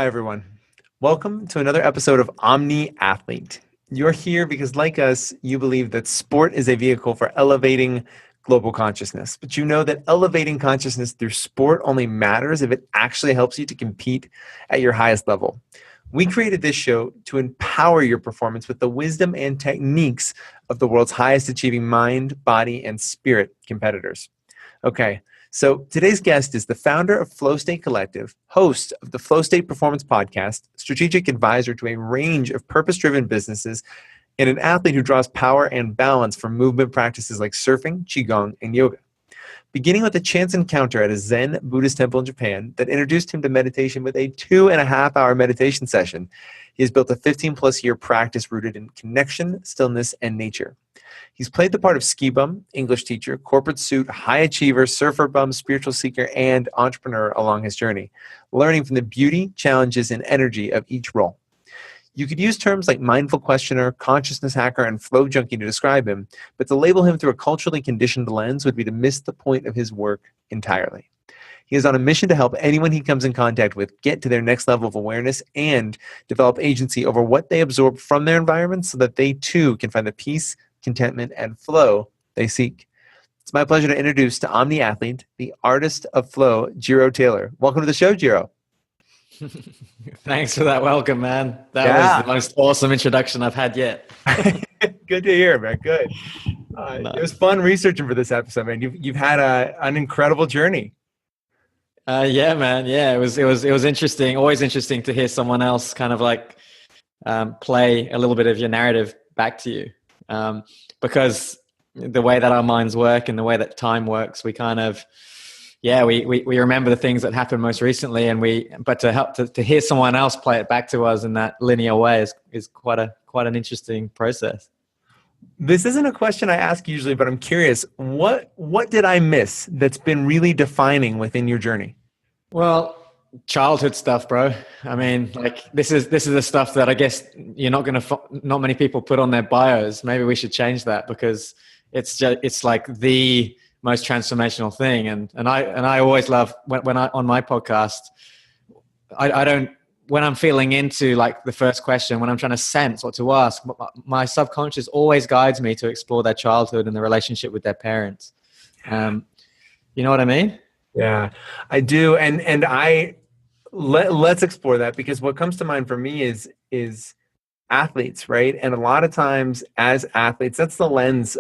Hi, everyone. Welcome to another episode of Omni Athlete. You're here because, like us, you believe that sport is a vehicle for elevating global consciousness. But you know that elevating consciousness through sport only matters if it actually helps you to compete at your highest level. We created this show to empower your performance with the wisdom and techniques of the world's highest achieving mind, body, and spirit competitors. Okay, so today's guest is the founder of Flowstate Collective, host of the Flowstate Performance podcast, strategic advisor to a range of purpose-driven businesses, and an athlete who draws power and balance from movement practices like surfing, Qigong, and yoga. Beginning with a chance encounter at a Zen Buddhist temple in Japan that introduced him to meditation with a 2.5-hour meditation session, he has built a 15-plus year practice rooted in connection, stillness, and nature. He's played the part of ski bum, English teacher, corporate suit, high achiever, surfer bum, spiritual seeker, and entrepreneur along his journey, learning from the beauty, challenges, and energy of each role. You could use terms like mindful questioner, consciousness hacker, and flow-junky to describe him, but to label him through a culturally conditioned lens would be to miss the point of his work entirely. He is on a mission to help anyone he comes in contact with get to their next level of awareness and develop agency over what they absorb from their environment so that they too can find the peace, contentment, and flow they seek. It's my pleasure to introduce to Omni Athlete, the artist of flow, Jiro Taylor. Welcome to the show, Jiro. Thanks for that welcome, man. That was the most awesome introduction I've had yet. Good to hear, man. Good. Nice. It was fun researching for this episode, man. You've had an incredible journey. Yeah, man. Yeah, it was interesting. Always interesting to hear someone else kind of like play a little bit of your narrative back to you, because the way that our minds work and the way that time works, we kind of we remember the things that happened most recently, but to hear someone else play it back to us in that linear way is quite an interesting process. This isn't a question I ask usually, but I'm curious, what did I miss that's been really defining within your journey? Well, childhood stuff, bro. I mean, like this is the stuff that I guess not many people put on their bios. Maybe we should change that, because it's like the most transformational thing. And I always love when I on my podcast, I don't, when I'm feeling into like the first question, when I'm trying to sense what to ask, my subconscious always guides me to explore their childhood and the relationship with their parents. You know what I mean? Yeah, I do. And let's explore that, because what comes to mind for me is athletes, right? And a lot of times as athletes, that's the lens,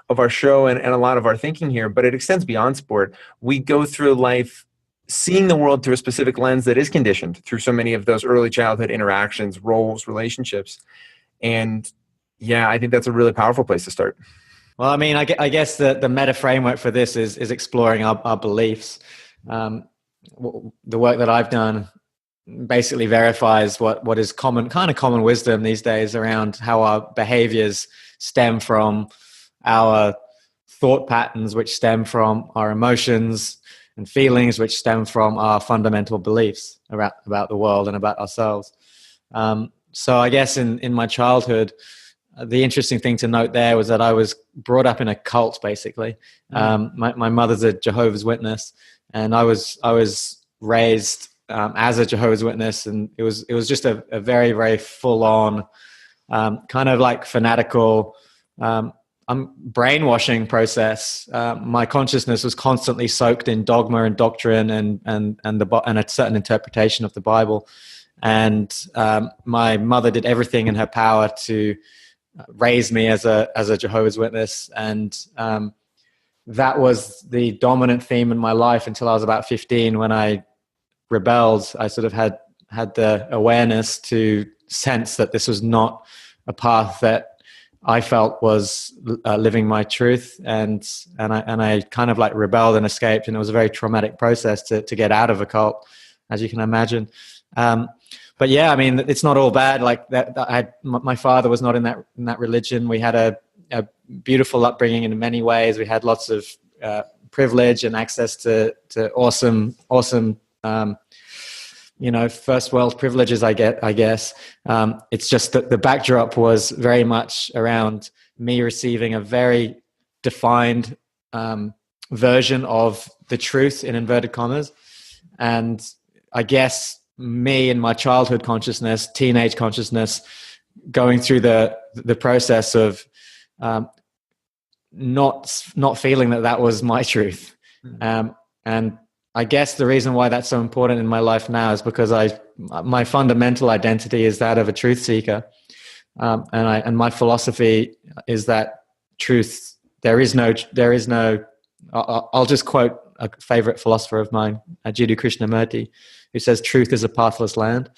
of our show and a lot of our thinking here, but it extends beyond sport. We go through life seeing the world through a specific lens that is conditioned through so many of those early childhood interactions, roles, relationships. And yeah, I think that's a really powerful place to start. Well, I mean, I guess the meta framework for this is exploring our beliefs. The work that I've done basically verifies what is common wisdom these days around how our behaviors stem from our thought patterns, which stem from our emotions and feelings, which stem from our fundamental beliefs about the world and about ourselves. So I guess in my childhood, the interesting thing to note there was that I was brought up in a cult, basically. My mother's a Jehovah's Witness, and I was raised as a Jehovah's Witness, and it was just a very, very full on kind of like fanatical brainwashing process. My consciousness was constantly soaked in dogma and doctrine and a certain interpretation of the Bible. And my mother did everything in her power to raise me as a Jehovah's Witness, and that was the dominant theme in my life until I was about 15, when I rebelled. I sort of had the awareness to sense that this was not a path that I felt was living my truth, and I kind of like rebelled and escaped, and it was a very traumatic process to get out of a cult, as you can imagine. But yeah, I mean, it's not all bad. Like that, my father was not in that religion. We had a beautiful upbringing in many ways. We had lots of privilege and access to awesome first world privileges, I guess. It's just that the backdrop was very much around me receiving a very defined version of the truth, in inverted commas. And I guess me in my childhood consciousness, teenage consciousness, going through the process of not feeling that was my truth. And I guess the reason why that's so important in my life now is because my fundamental identity is that of a truth seeker, and my philosophy is that truth. There is no. I'll just quote a favorite philosopher of mine, Jiddu Krishnamurti, who says, "Truth is a pathless land.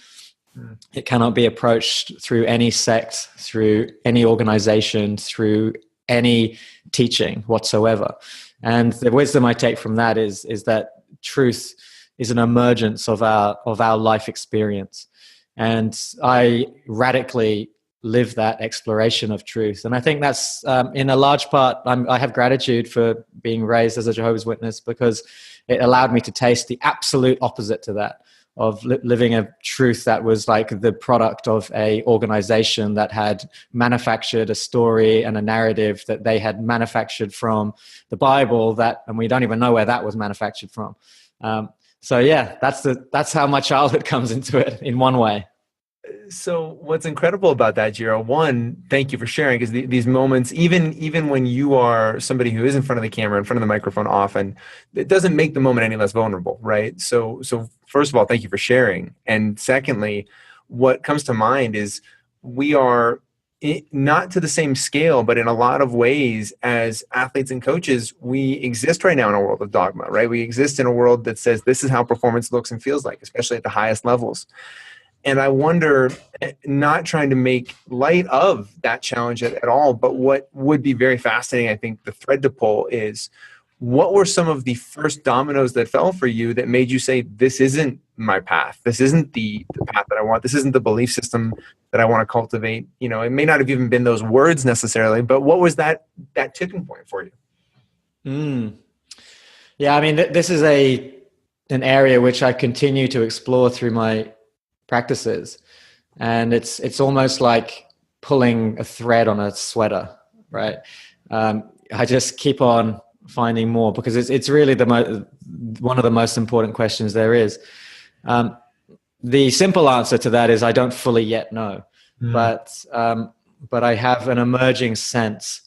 It cannot be approached through any sect, through any organization, through any teaching whatsoever." And the wisdom I take from that is that truth is an emergence of our life experience. And I radically live that exploration of truth. And I think that's in a large part, I have gratitude for being raised as a Jehovah's Witness, because it allowed me to taste the absolute opposite to that, of living a truth that was like the product of a organization that had manufactured a story and a narrative that they had manufactured from the Bible, and we don't even know where that was manufactured from. So yeah, that's how my childhood comes into it in one way. So what's incredible about that, Jiro, one, thank you for sharing, because these moments, even when you are somebody who is in front of the camera, in front of the microphone often, it doesn't make the moment any less vulnerable, right? So first of all, thank you for sharing. And secondly, what comes to mind is we are not to the same scale, but in a lot of ways as athletes and coaches, we exist right now in a world of dogma, right? We exist in a world that says this is how performance looks and feels like, especially at the highest levels. And I wonder, not trying to make light of that challenge at all, but what would be very fascinating, I think, the thread to pull is, what were some of the first dominoes that fell for you that made you say, this isn't my path? This isn't the path that I want. This isn't the belief system that I want to cultivate. You know, it may not have even been those words necessarily, but what was that tipping point for you? Yeah, I mean, this is an area which I continue to explore through my practices, and it's almost like pulling a thread on a sweater, right? I just keep on finding more, because it's really one of the most important questions there is. The simple answer to that is I don't fully yet know, but I have an emerging sense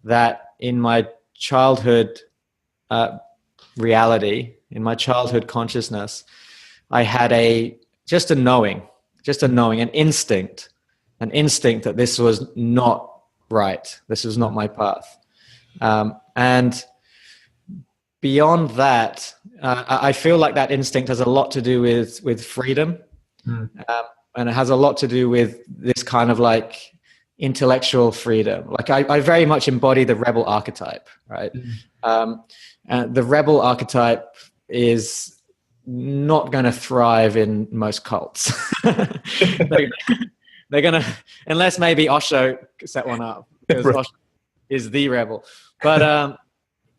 that in my childhood reality, in my childhood consciousness, I had just a knowing, an instinct that this was not right. This was not my path. And beyond that, I feel like that instinct has a lot to do with freedom. And it has a lot to do with this kind of like intellectual freedom. Like I very much embody the rebel archetype, right? The rebel archetype is not going to thrive in most cults. They're going to, unless maybe Osho set one up, because Osho is the rebel. But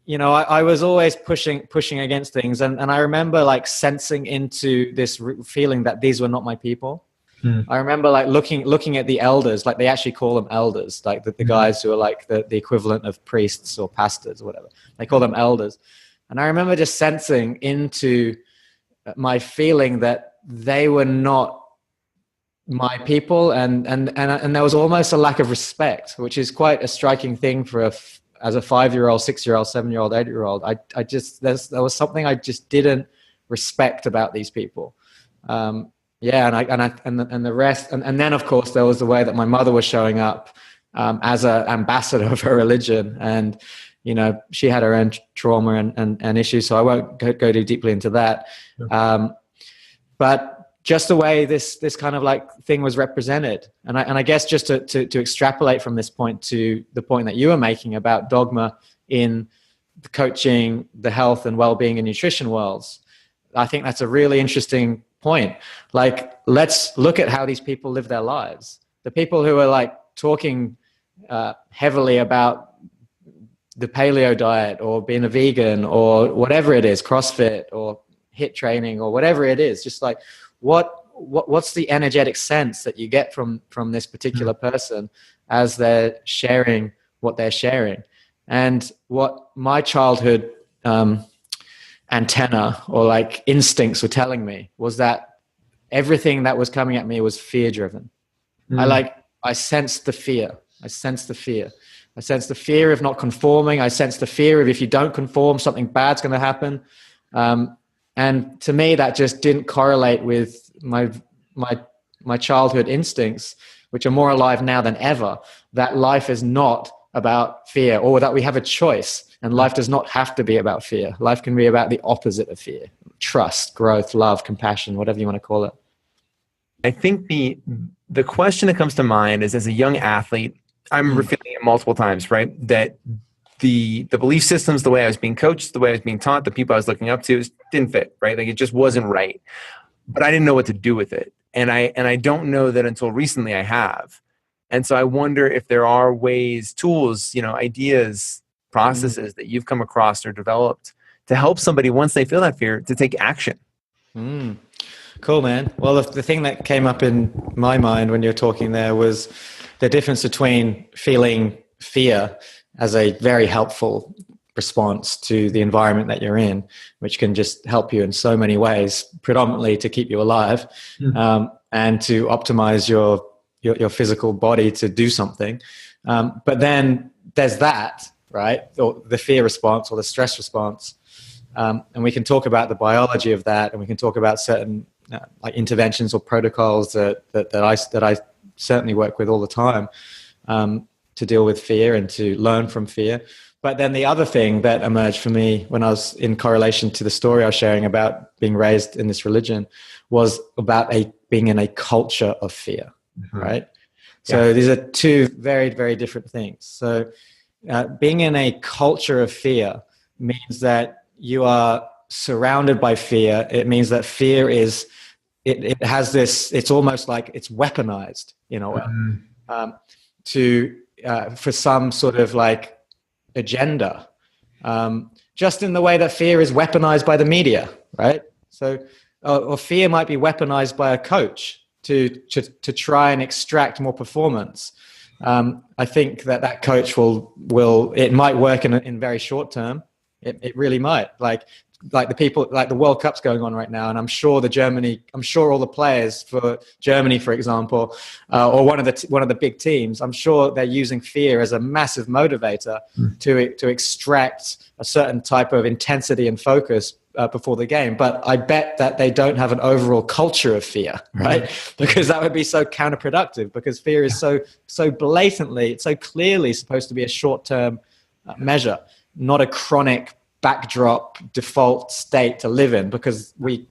you know, I was always pushing against things, and I remember like sensing into this feeling that these were not my people. I remember like looking at the elders, like they actually call them elders, like the guys who are like the equivalent of priests or pastors or whatever. They call them elders. And I remember just sensing into my feeling that they were not my people, and there was almost a lack of respect, which is quite a striking thing for as a 5-year-old, 6-year-old, 7-year-old, 8-year-old. There was something I just didn't respect about these people. And the rest, and then of course there was the way that my mother was showing up as an ambassador of her religion, and you know, she had her own trauma and issues, so I won't go too deeply into that. But just the way this kind of like thing was represented, and I guess just to extrapolate from this point to the point that you were making about dogma in the coaching, the health and well-being and nutrition worlds, I think that's a really interesting point. Like, let's look at how these people live their lives. The people who are like talking heavily about the paleo diet or being a vegan or whatever it is, CrossFit or HIIT training or whatever it is, just like what's the energetic sense that you get from this particular person as they're sharing what they're sharing. And what my childhood antenna or like instincts were telling me was that everything that was coming at me was fear driven. I sensed the fear. I sensed the fear. I sensed the fear of not conforming. I sensed the fear of if you don't conform, something bad's going to happen. And to me, that just didn't correlate with my childhood instincts, which are more alive now than ever, that life is not about fear, or that we have a choice. And life does not have to be about fear. Life can be about the opposite of fear: trust, growth, love, compassion, whatever you want to call it. I think the question that comes to mind is, as a young athlete, I'm feeling it multiple times, right? That the belief systems, the way I was being coached, the way I was being taught, the people I was looking up to, didn't fit, right? Like, it just wasn't right. But I didn't know what to do with it. And I don't know that until recently I have. And so I wonder if there are ways, tools, ideas, processes that you've come across or developed to help somebody, once they feel that fear, to take action. Cool, man. Well, the thing that came up in my mind when you're talking there was the difference between feeling fear as a very helpful response to the environment that you're in, which can just help you in so many ways, predominantly to keep you alive, and to optimize your physical body to do something. But then there's that, right? Or the fear response or the stress response. And we can talk about the biology of that, and we can talk about certain like interventions or protocols that I certainly work with all the time to deal with fear and to learn from fear. But then the other thing that emerged for me when I was in correlation to the story I was sharing about being raised in this religion was about being in a culture of fear, right? So these are two very, very different things. So being in a culture of fear means that you are surrounded by fear. It means that fear is, it has this, it's almost like it's weaponized, for some sort of like agenda, just in the way that fear is weaponized by the media, right? So, or fear might be weaponized by a coach to try and extract more performance. I think that coach it might work in very short term. It really might. Like the people, like the World Cup's going on right now, and I'm sure all the players for Germany, for example, or one of the big teams, I'm sure they're using fear as a massive motivator to extract a certain type of intensity and focus before the game. But I bet that they don't have an overall culture of fear, right? Because that would be so counterproductive, because fear is so blatantly, so clearly supposed to be a short-term measure, not a chronic backdrop default state to live in, because we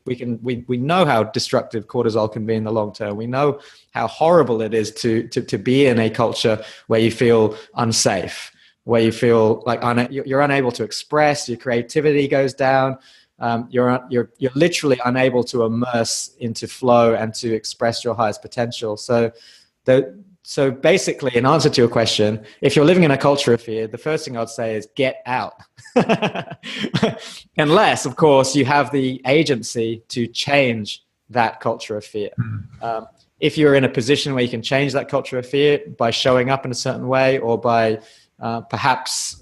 know how destructive cortisol can be in the long term. We know how horrible it is to be in a culture where you feel unsafe, where you feel like you're unable to express, your creativity goes down, you're literally unable to immerse into flow and to express your highest potential. So basically, in answer to your question, if you're living in a culture of fear, the first thing I'd say is get out. Unless, of course, you have the agency to change that culture of fear. If you're in a position where you can change that culture of fear by showing up in a certain way, or by perhaps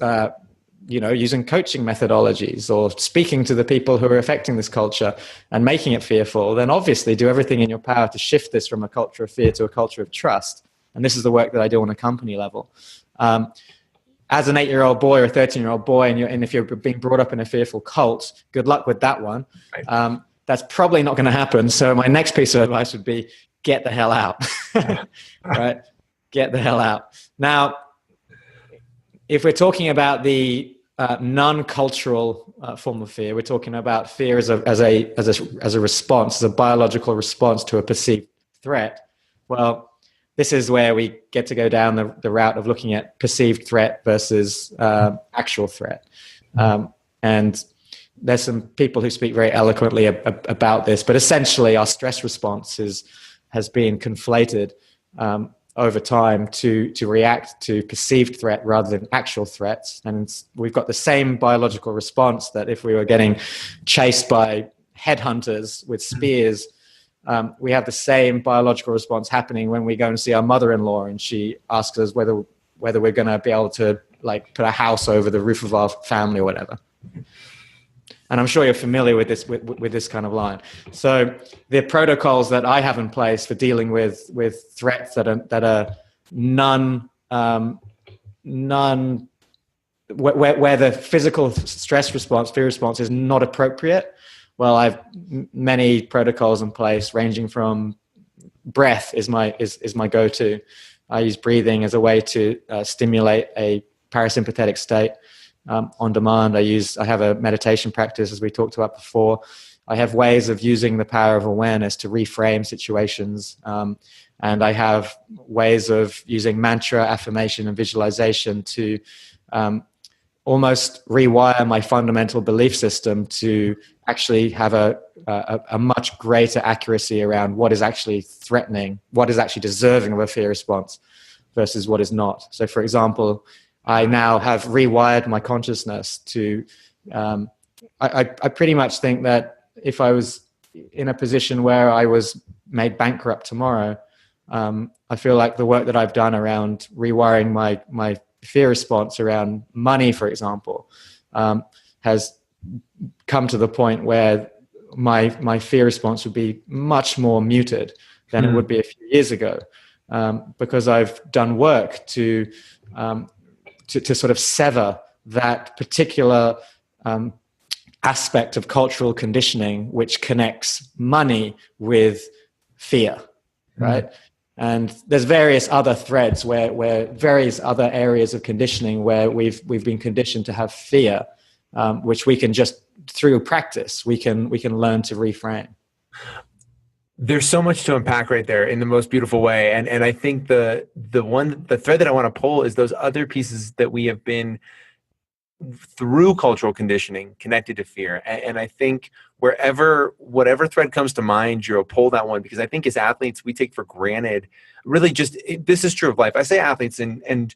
using coaching methodologies or speaking to the people who are affecting this culture and making it fearful, then obviously do everything in your power to shift this from a culture of fear to a culture of trust. And this is the work that I do on a company level. As an 8-year-old boy or a 13-year-old boy, and if you're being brought up in a fearful cult, good luck with that one. Right. That's probably not going to happen. So my next piece of advice would be get the hell out. Right? Get the hell out. Now, if we're talking about the non-cultural form of fear, we're talking about fear as a response, as a biological response to a perceived threat. Well, this is where we get to go down the route of looking at perceived threat versus actual threat. And there's some people who speak very eloquently about this, but essentially our stress response has been conflated over time to react to perceived threat rather than actual threats. And we've got the same biological response that if we were getting chased by headhunters with spears, we have the same biological response happening when we go and see our mother-in-law and she asks us whether we're going to be able to like put a house over the roof of our family or whatever. And I'm sure you're familiar with this with this kind of line. So the protocols that I have in place for dealing with threats that are none where the physical stress response, fear response is not appropriate. Well, I've many protocols in place, ranging from breath is my go-to. I use breathing as a way to stimulate a parasympathetic state on demand. I have a meditation practice, as we talked about before. I have ways of using the power of awareness to reframe situations. And I have ways of using mantra, affirmation, and visualization to almost rewire my fundamental belief system to actually have a much greater accuracy around what is actually threatening, what is actually deserving of a fear response versus what is not. So, for example, I now have rewired my consciousness to, I pretty much think that if I was in a position where I was made bankrupt tomorrow, I feel like the work that I've done around rewiring my fear response around money, for example, has come to the point where my fear response would be much more muted than it would be a few years ago, because I've done work to sort of sever that particular aspect of cultural conditioning which connects money with fear, right? And there's various other threads where various other areas of conditioning where we've been conditioned to have fear, which we can just, through practice, we can learn to reframe. There's so much to unpack right there in the most beautiful way. And I think the thread that I want to pull is those other pieces that we have been through cultural conditioning connected to fear. And I think whatever thread comes to mind, Jiro, pull that one, because I think as athletes, we take for granted, really this is true of life. I say athletes and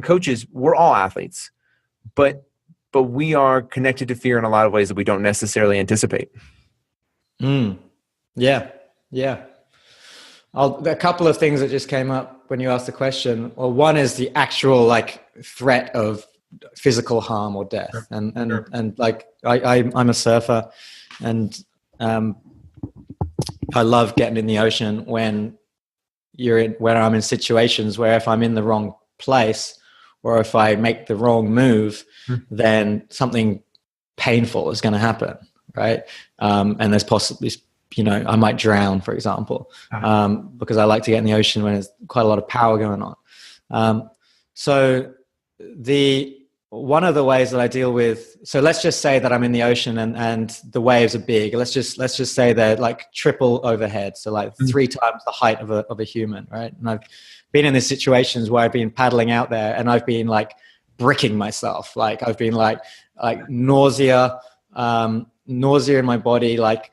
coaches, we're all athletes, but we are connected to fear in a lot of ways that we don't necessarily anticipate. Yeah. A couple of things that just came up when you asked the question. Well, one is the actual threat of physical harm or death, and like I'm a surfer, and I love getting in the ocean when I'm in situations where if I'm in the wrong place or if I make the wrong move, then something painful is going to happen, right? And there's possibly, I might drown, for example, because I like to get in the ocean when there's quite a lot of power going on. So one of the ways that I deal with, so let's just say that I'm in the ocean and the waves are big. Let's just say they're like triple overhead, so like 3 times the height of a human, right? And I've been in these situations where I've been paddling out there and I've been like bricking myself, like I've been like nausea in my body, like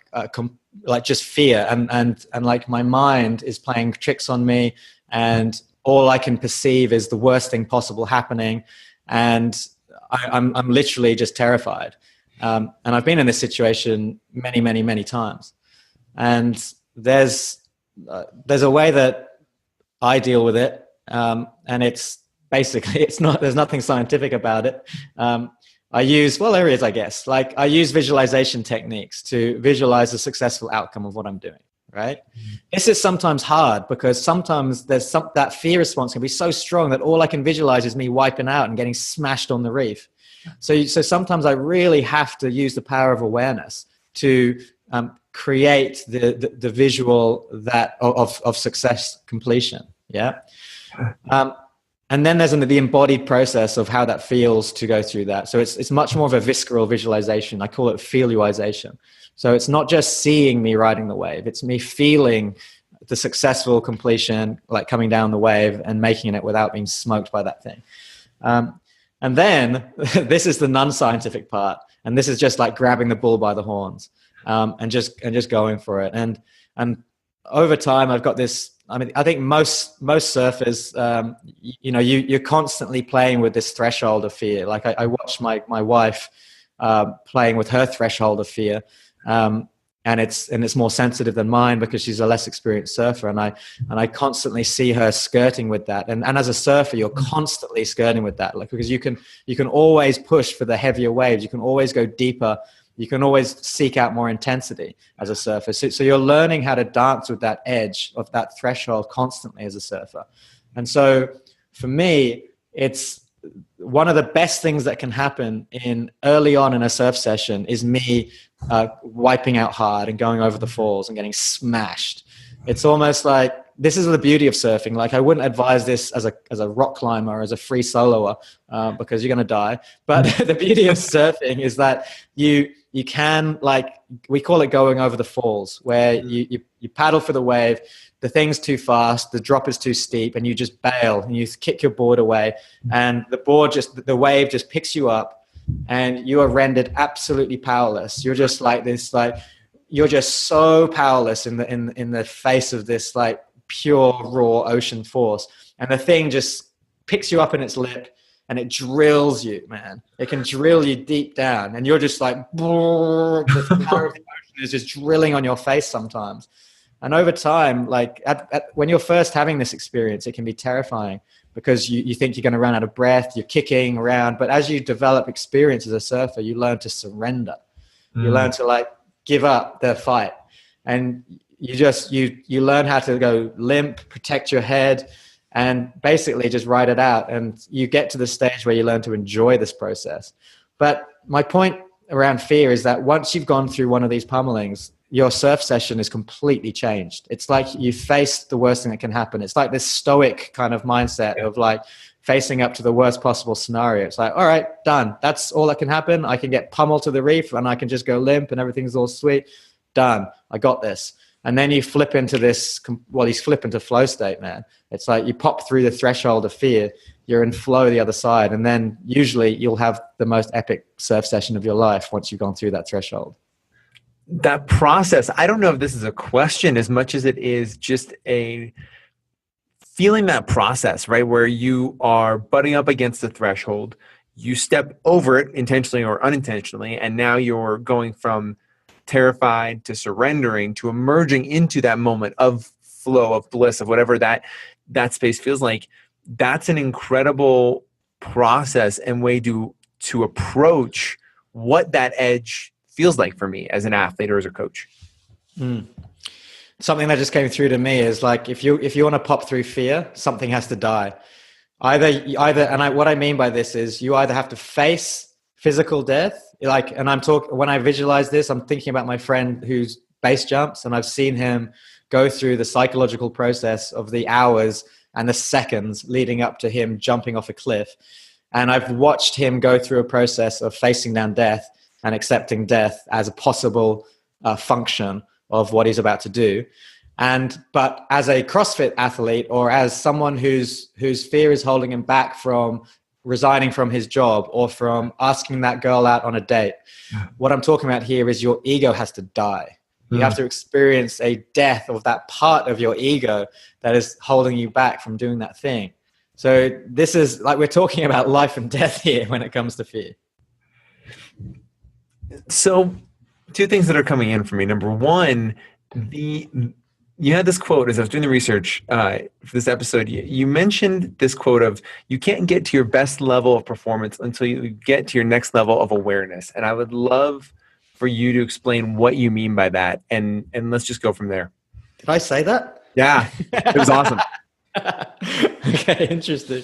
just fear, and like my mind is playing tricks on me, and all I can perceive is the worst thing possible happening. And I'm literally just terrified. And I've been in this situation many, many, many times. And there's a way that I deal with it. And it's basically, there's nothing scientific about it. I use, there is, I guess. Like I use visualization techniques to visualize the successful outcome of what I'm doing. Right? This is sometimes hard because sometimes that fear response can be so strong that all I can visualize is me wiping out and getting smashed on the reef. So sometimes I really have to use the power of awareness to create the visual of success completion. Yeah. And then there's the embodied process of how that feels to go through that. So it's much more of a visceral visualization. I call it feeluization. So it's not just seeing me riding the wave. It's me feeling the successful completion, like coming down the wave and making it without being smoked by that thing. And then this is the non-scientific part. And this is just like grabbing the bull by the horns and just going for it. And over time, I've got this. I mean, I think most surfers, you're constantly playing with this threshold of fear. Like I watched my wife playing with her threshold of fear. and it's more sensitive than mine because she's a less experienced surfer, and I constantly see her skirting with that. And as a surfer, you're constantly skirting with that, like, because you can always push for the heavier waves, you can always go deeper, you can always seek out more intensity as a surfer. So you're learning how to dance with that edge of that threshold constantly as a surfer. And so for me, it's one of the best things that can happen in early on in a surf session is me wiping out hard and going over the falls and getting smashed. It's almost like, this is the beauty of surfing. Like, I wouldn't advise this as a rock climber, as a free soloer, because you're going to die. But the beauty of surfing is that you can, like, we call it going over the falls, where you paddle for the wave, the thing's too fast, the drop is too steep, and you just bail and you kick your board away, and the wave just picks you up, and you are rendered absolutely powerless. You're just like this, like, you're just so powerless in the face of this, like, pure raw ocean force, and the thing just picks you up in its lip and it drills you, man. It can drill you deep down, and you're just like, the power of the ocean is just drilling on your face sometimes. And over time, like when you're first having this experience, it can be terrifying because you think you're going to run out of breath, you're kicking around. But as you develop experience as a surfer, you learn to surrender. You learn to, like, give up the fight. And you learn how to go limp, protect your head, and basically just ride it out. And you get to the stage where you learn to enjoy this process. But my point around fear is that once you've gone through one of these pummelings, your surf session is completely changed. It's like you faced the worst thing that can happen. It's like this stoic kind of mindset of, like, facing up to the worst possible scenario. It's like, all right, done. That's all that can happen. I can get pummeled to the reef and I can just go limp and everything's all sweet. Done. I got this. And then you flip into this, well, you flip into flow state, man. It's like you pop through the threshold of fear, you're in flow the other side. And then usually you'll have the most epic surf session of your life once you've gone through that threshold. That process, I don't know if this is a question as much as it is just a feeling, that process, right? Where you are butting up against the threshold, you step over it intentionally or unintentionally, and now you're going from terrified to surrendering to emerging into that moment of flow, of bliss, of whatever that space feels like. That's an incredible process and way to approach what that edge feels like for me as an athlete or as a coach. Something that just came through to me is, like, if you want to pop through fear, something has to die. What I mean by this is you either have to face physical death, like, and when I visualize this, I'm thinking about my friend who's base jumps, and I've seen him go through the psychological process of the hours and the seconds leading up to him jumping off a cliff. And I've watched him go through a process of facing down death and accepting death as a possible function of what he's about to do. But as a CrossFit athlete, or as someone whose fear is holding him back from resigning from his job or from asking that girl out on a date, what I'm talking about here is your ego has to die. You have to experience a death of that part of your ego that is holding you back from doing that thing. So this is like, we're talking about life and death here when it comes to fear. So two things that are coming in for me. Number one, you had this quote as I was doing the research for this episode. You mentioned this quote of, you can't get to your best level of performance until you get to your next level of awareness. And I would love for you to explain what you mean by that. And let's just go from there. Did I say that? Yeah, it was awesome. Okay, interesting.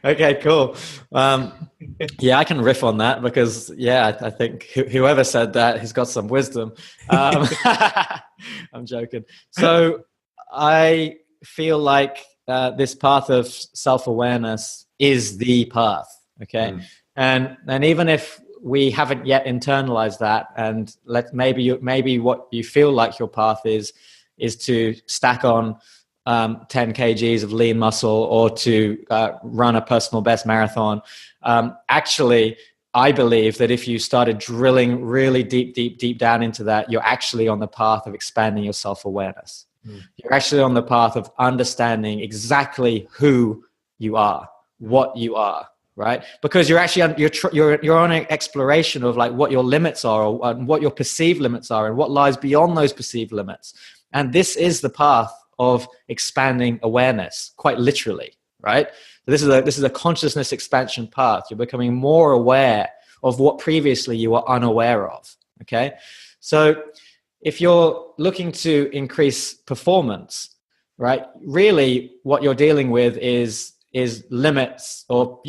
Okay, cool. Yeah, I can riff on that because, I think whoever said that has got some wisdom. I'm joking. So I feel like this path of self-awareness is the path, okay? And even if we haven't yet internalized that, and maybe what you feel like your path is to stack on 10 kgs of lean muscle, or to run a personal best marathon. Actually, I believe that if you started drilling really deep down into that, you're actually on the path of expanding your self-awareness. You're actually on the path of understanding exactly who you are, what you are, right? Because you're actually you're on an exploration of like what your limits are, or what your perceived limits are, and what lies beyond those perceived limits. And this is the path of expanding awareness, quite literally, right? So this is a consciousness expansion path. You're becoming more aware of what previously you were unaware of. Okay, so if you're looking to increase performance, right, really what you're dealing with is limits, or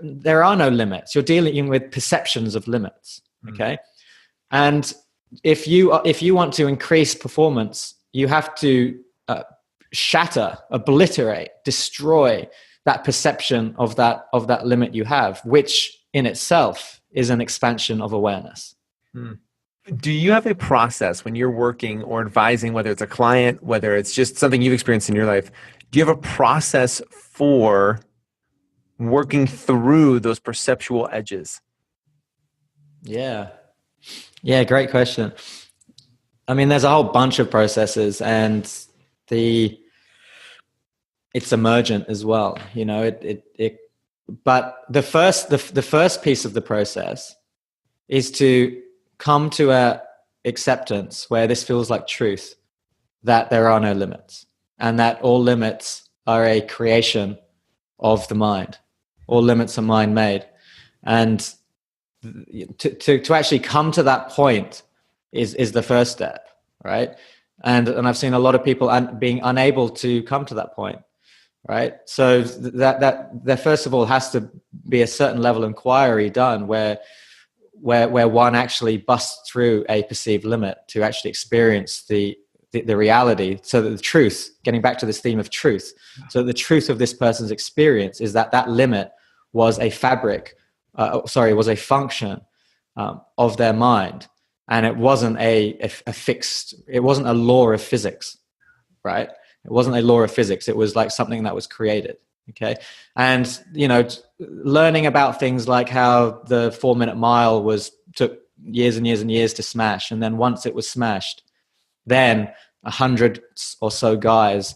there are no limits. You're dealing with perceptions of limits. Okay, and if you want to increase performance, you have to shatter, obliterate, destroy that perception of that limit you have, which in itself is an expansion of awareness. Do you have a process when you're working or advising, whether it's a client, whether it's just something you've experienced in your life? Do you have a process for working through those perceptual edges? Yeah, great question. I mean, there's a whole bunch of processes, and it's emergent as well. You know, but the first piece of the process is to come to a acceptance where this feels like truth, that there are no limits, and that all limits are a creation of the mind. All limits are mind made. And to actually come to that point is the first step, right? And I've seen a lot of people being unable to come to that point, right? So that there first of all has to be a certain level of inquiry done where one actually busts through a perceived limit to actually experience the reality. So that the truth, getting back to this theme of truth, so the truth of this person's experience is that limit was a was a function of their mind, and it wasn't a fixed, it wasn't a law of physics, right? It wasn't a law of physics. It was like something that was created. Okay. And, you know, learning about things like how the 4-minute mile took years and years and years to smash. And then once it was smashed, then 100 or so guys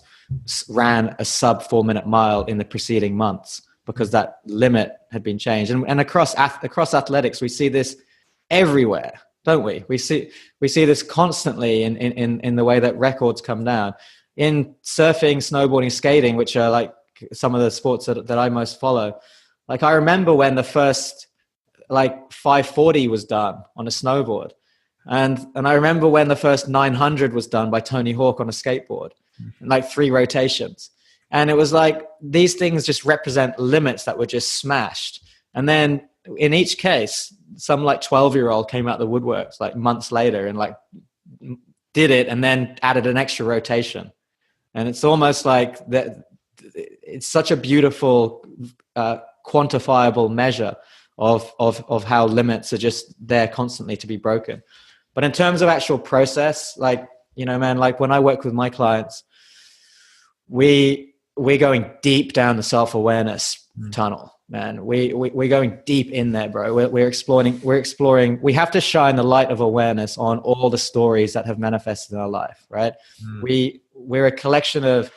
ran a sub 4-minute mile in the preceding months because that limit had been changed. And across athletics, we see this everywhere, don't we? We see this constantly in the way that records come down. In surfing, snowboarding, skating, which are like some of the sports that I most follow. Like I remember when the first like 540 was done on a snowboard. And I remember when the first 900 was done by Tony Hawk on a skateboard, like 3 rotations. And it was like, these things just represent limits that were just smashed. And then in each case, some like 12-year-old came out the woodworks like months later and like did it and then added an extra rotation. And it's almost like that. It's such a beautiful, quantifiable measure of how limits are just there constantly to be broken. But in terms of actual process, like, you know, man, like when I work with my clients, we're going deep down the self-awareness tunnel, man. We're going deep in there, bro. We're exploring. We have to shine the light of awareness on all the stories that have manifested in our life, right? We're a collection of.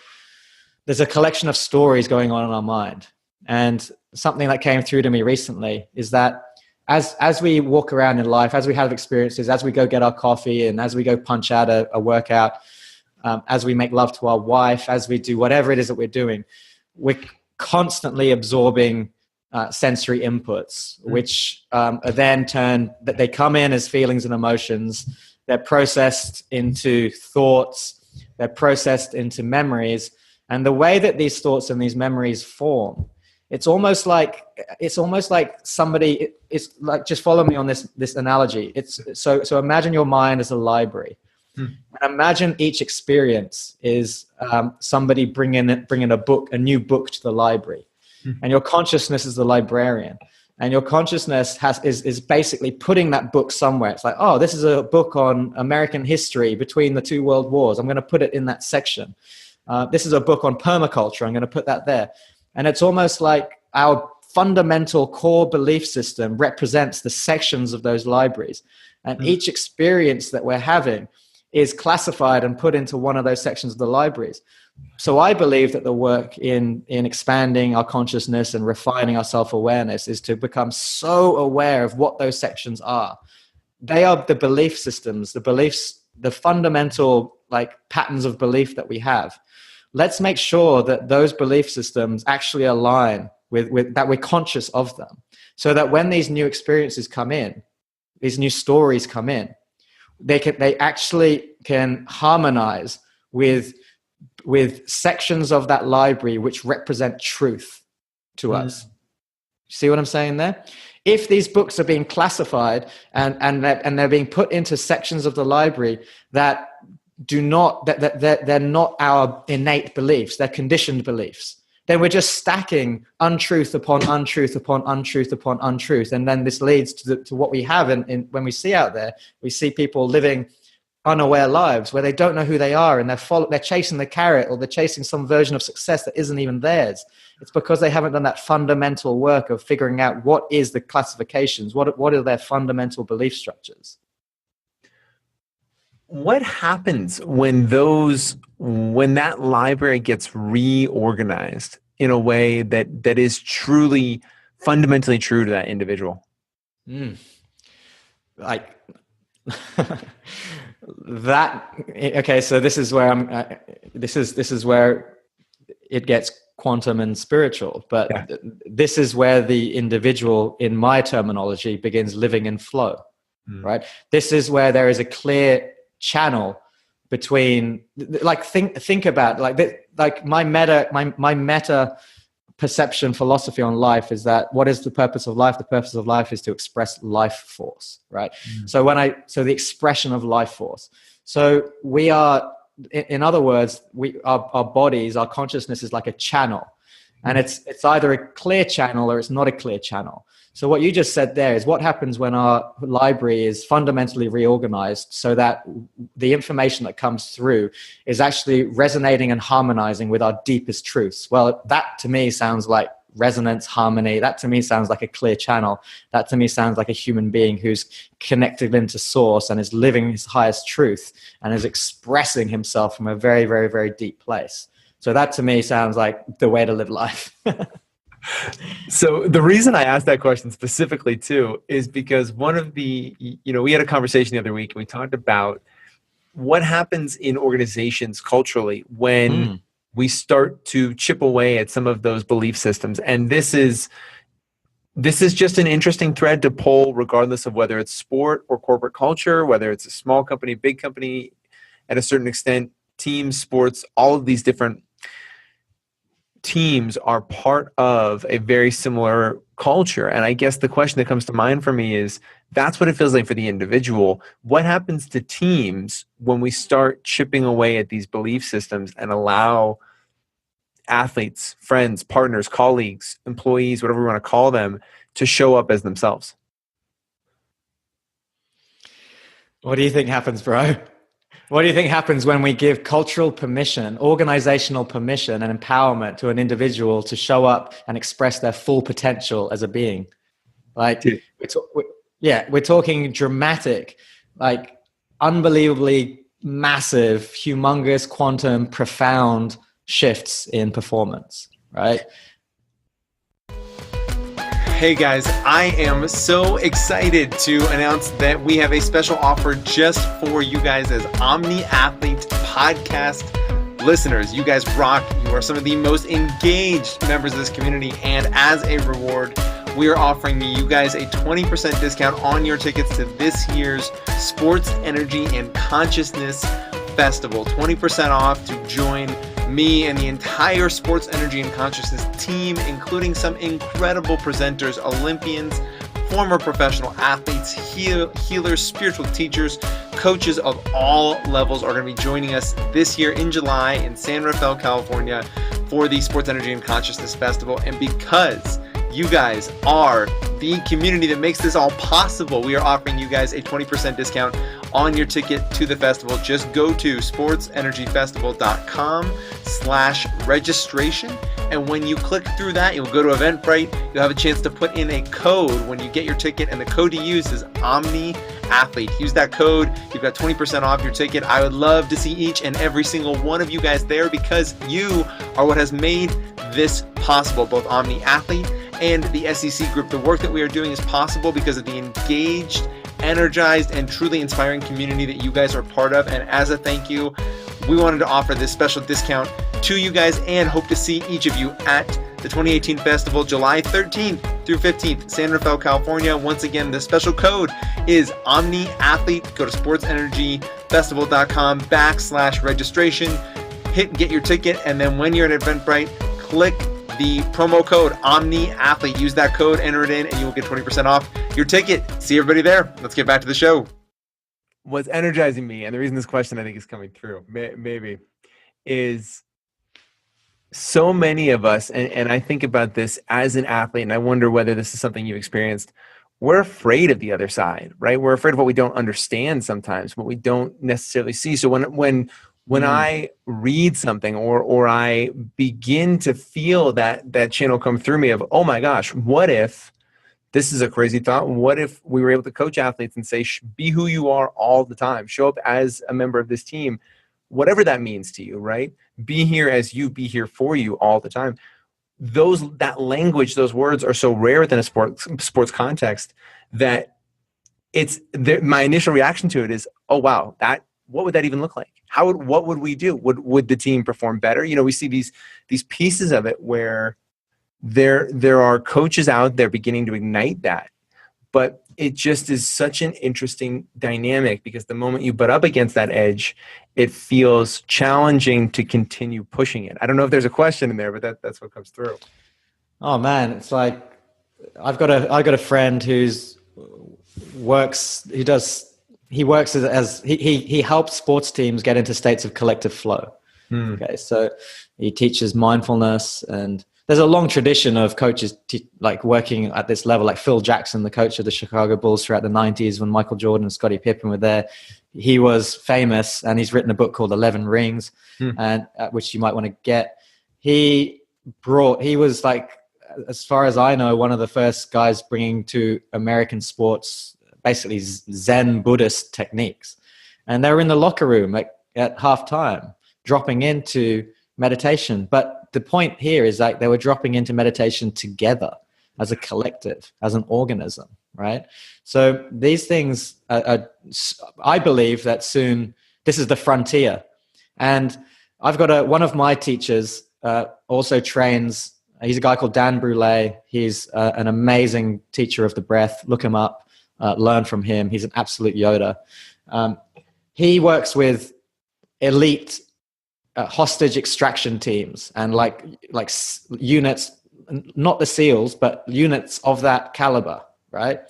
There's a collection of stories going on in our mind. And something that came through to me recently is that as we walk around in life, as we have experiences, as we go get our coffee and as we go punch out a workout, as we make love to our wife, as we do whatever it is that we're doing, we're constantly absorbing sensory inputs, which are then that they come in as feelings and emotions. They're processed into thoughts. They're processed into memories. And the way that these thoughts and these memories form, it's almost like somebody. It's like, just follow me on this analogy. It's so imagine your mind as a library, and imagine each experience is somebody bringing a new book to the library, and your consciousness is the librarian, and your consciousness is basically putting that book somewhere. It's like, oh, this is a book on American history between the 2 world wars. I'm going to put it in that section. This is a book on permaculture. I'm going to put that there. And it's almost like our fundamental core belief system represents the sections of those libraries. And each experience that we're having is classified and put into one of those sections of the libraries. So I believe that the work in expanding our consciousness and refining our self-awareness is to become so aware of what those sections are. They are the belief systems, the beliefs, the fundamental like patterns of belief that we have. Let's make sure that those belief systems actually align with that, we're conscious of them, so that when these new experiences come in, these new stories come in, they actually can harmonize with sections of that library which represent truth to us. See what I'm saying there? If these books are being classified and they're being put into sections of the library that do not, that they're not our innate beliefs, they're conditioned beliefs, then we're just stacking untruth upon untruth upon untruth upon untruth. And then this leads to what we have when we see out there. We see people living unaware lives where they don't know who they are, and they're chasing the carrot, or they're chasing some version of success that isn't even theirs. It's because they haven't done that fundamental work of figuring out what is the classifications, what are their fundamental belief structures. What happens when that library gets reorganized in a way that is truly fundamentally true to that individual? Like that. Okay, so this is where this is where it gets quantum and spiritual, but yeah. This is where the individual, in my terminology, begins living in flow. Right? This is where there is a clear channel between, like, think about like my meta perception philosophy on life is that what is the purpose of life? The purpose of life is to express life force, right? So the expression of life force. So we are, in other words, our bodies, our consciousness is like a channel, and it's either a clear channel or it's not a clear channel. So what you just said there is what happens when our library is fundamentally reorganized so that the information that comes through is actually resonating and harmonizing with our deepest truths. Well, that to me sounds like resonance, harmony. That to me sounds like a clear channel. That to me sounds like a human being who's connected into source and is living his highest truth and is expressing himself from a very, very, very deep place. So that to me sounds like the way to live life. So the reason I asked that question specifically too is because one of the, we had a conversation the other week and we talked about what happens in organizations culturally when we start to chip away at some of those belief systems. And this is just an interesting thread to pull, regardless of whether it's sport or corporate culture, whether it's a small company, big company, at a certain extent, teams, sports, all of these different teams are part of a very similar culture. And I guess the question that comes to mind for me is, that's what it feels like for the individual. What happens to teams when we start chipping away at these belief systems and allow athletes, friends, partners, colleagues, employees, whatever we want to call them, to show up as themselves? What do you think happens, bro? What do you think happens when we give cultural permission, organizational permission, and empowerment to an individual to show up and express their full potential as a being? Like, we're talking dramatic, like unbelievably massive, humongous, quantum, profound shifts in performance, right? Hey guys, I am so excited to announce that we have a special offer just for you guys as Omni Athlete podcast listeners. You guys rock. You are some of the most engaged members of this community. And as a reward, we are offering you guys a 20% discount on your tickets to this year's Sports, Energy, and Consciousness Festival. 20% off to join me and the entire Sports, Energy, and Consciousness team, including some incredible presenters, Olympians, former professional athletes, healers, spiritual teachers, coaches of all levels are going to be joining us this year in July in San Rafael, California for the Sports, Energy, and Consciousness Festival. And because you guys are the community that makes this all possible, we are offering you guys a 20% discount on your ticket to the festival. Just go to sportsenergyfestival.com/registration. And when you click through that, you'll go to Eventbrite. You'll have a chance to put in a code when you get your ticket. And the code to use is Omni Athlete. Use that code. You've got 20% off your ticket. I would love to see each and every single one of you guys there, because you are what has made this possible, both Omni Athlete and the SEC group. The work that we are doing is possible because of the engaged, energized, and truly inspiring community that you guys are part of. And as a thank you, we wanted to offer this special discount to you guys and hope to see each of you at the 2018 festival, July 13th through 15th, San Rafael, California. Once again, the special code is Omni Athlete. Go to sportsenergyfestival.com/registration, get your ticket, and then when you're at Eventbrite, click the promo code Omni Athlete. Use that code, enter it in, and you will get 20% off your ticket. See everybody there. Let's get back to the show. What's energizing me, and the reason this question I think is coming through, maybe, is so many of us, and I think about this as an athlete, and I wonder whether this is something you experienced. We're afraid of the other side, right? We're afraid of what we don't understand sometimes, what we don't necessarily see. So when I read something or I begin to feel that channel come through me of, oh my gosh, what if this is a crazy thought? What if we were able to coach athletes and say, be who you are all the time, show up as a member of this team, whatever that means to you, right? Be here as you, be here for you all the time. That language, those words are so rare within a sports context that my initial reaction to it is, oh wow, what would that even look like? What would we do? Would the team perform better? We see these pieces of it where there are coaches out there beginning to ignite that, but it just is such an interesting dynamic, because the moment you butt up against that edge, it feels challenging to continue pushing it. I don't know if there's a question in there, but that's what comes through. Oh man, it's like I've got a friend he helps sports teams get into states of collective flow. Okay, so he teaches mindfulness, and there's a long tradition of coaches working at this level, like Phil Jackson, the coach of the Chicago Bulls throughout the 90s when Michael Jordan and Scottie Pippen were there. He was famous, and he's written a book called 11 Rings, and which you might want to get. He was, like, as far as I know, one of the first guys bringing to American sports basically Zen Buddhist techniques. And they were in the locker room at halftime, dropping into meditation. But the point here is like they were dropping into meditation together as a collective, as an organism, right? So these things I believe that soon, this is the frontier. And I've got one of my teachers also trains, he's a guy called Dan Brule. He's an amazing teacher of the breath. Look him up, learn from him. He's an absolute Yoda. He works with elite hostage extraction teams and like units, not the SEALs, but units of that caliber, right?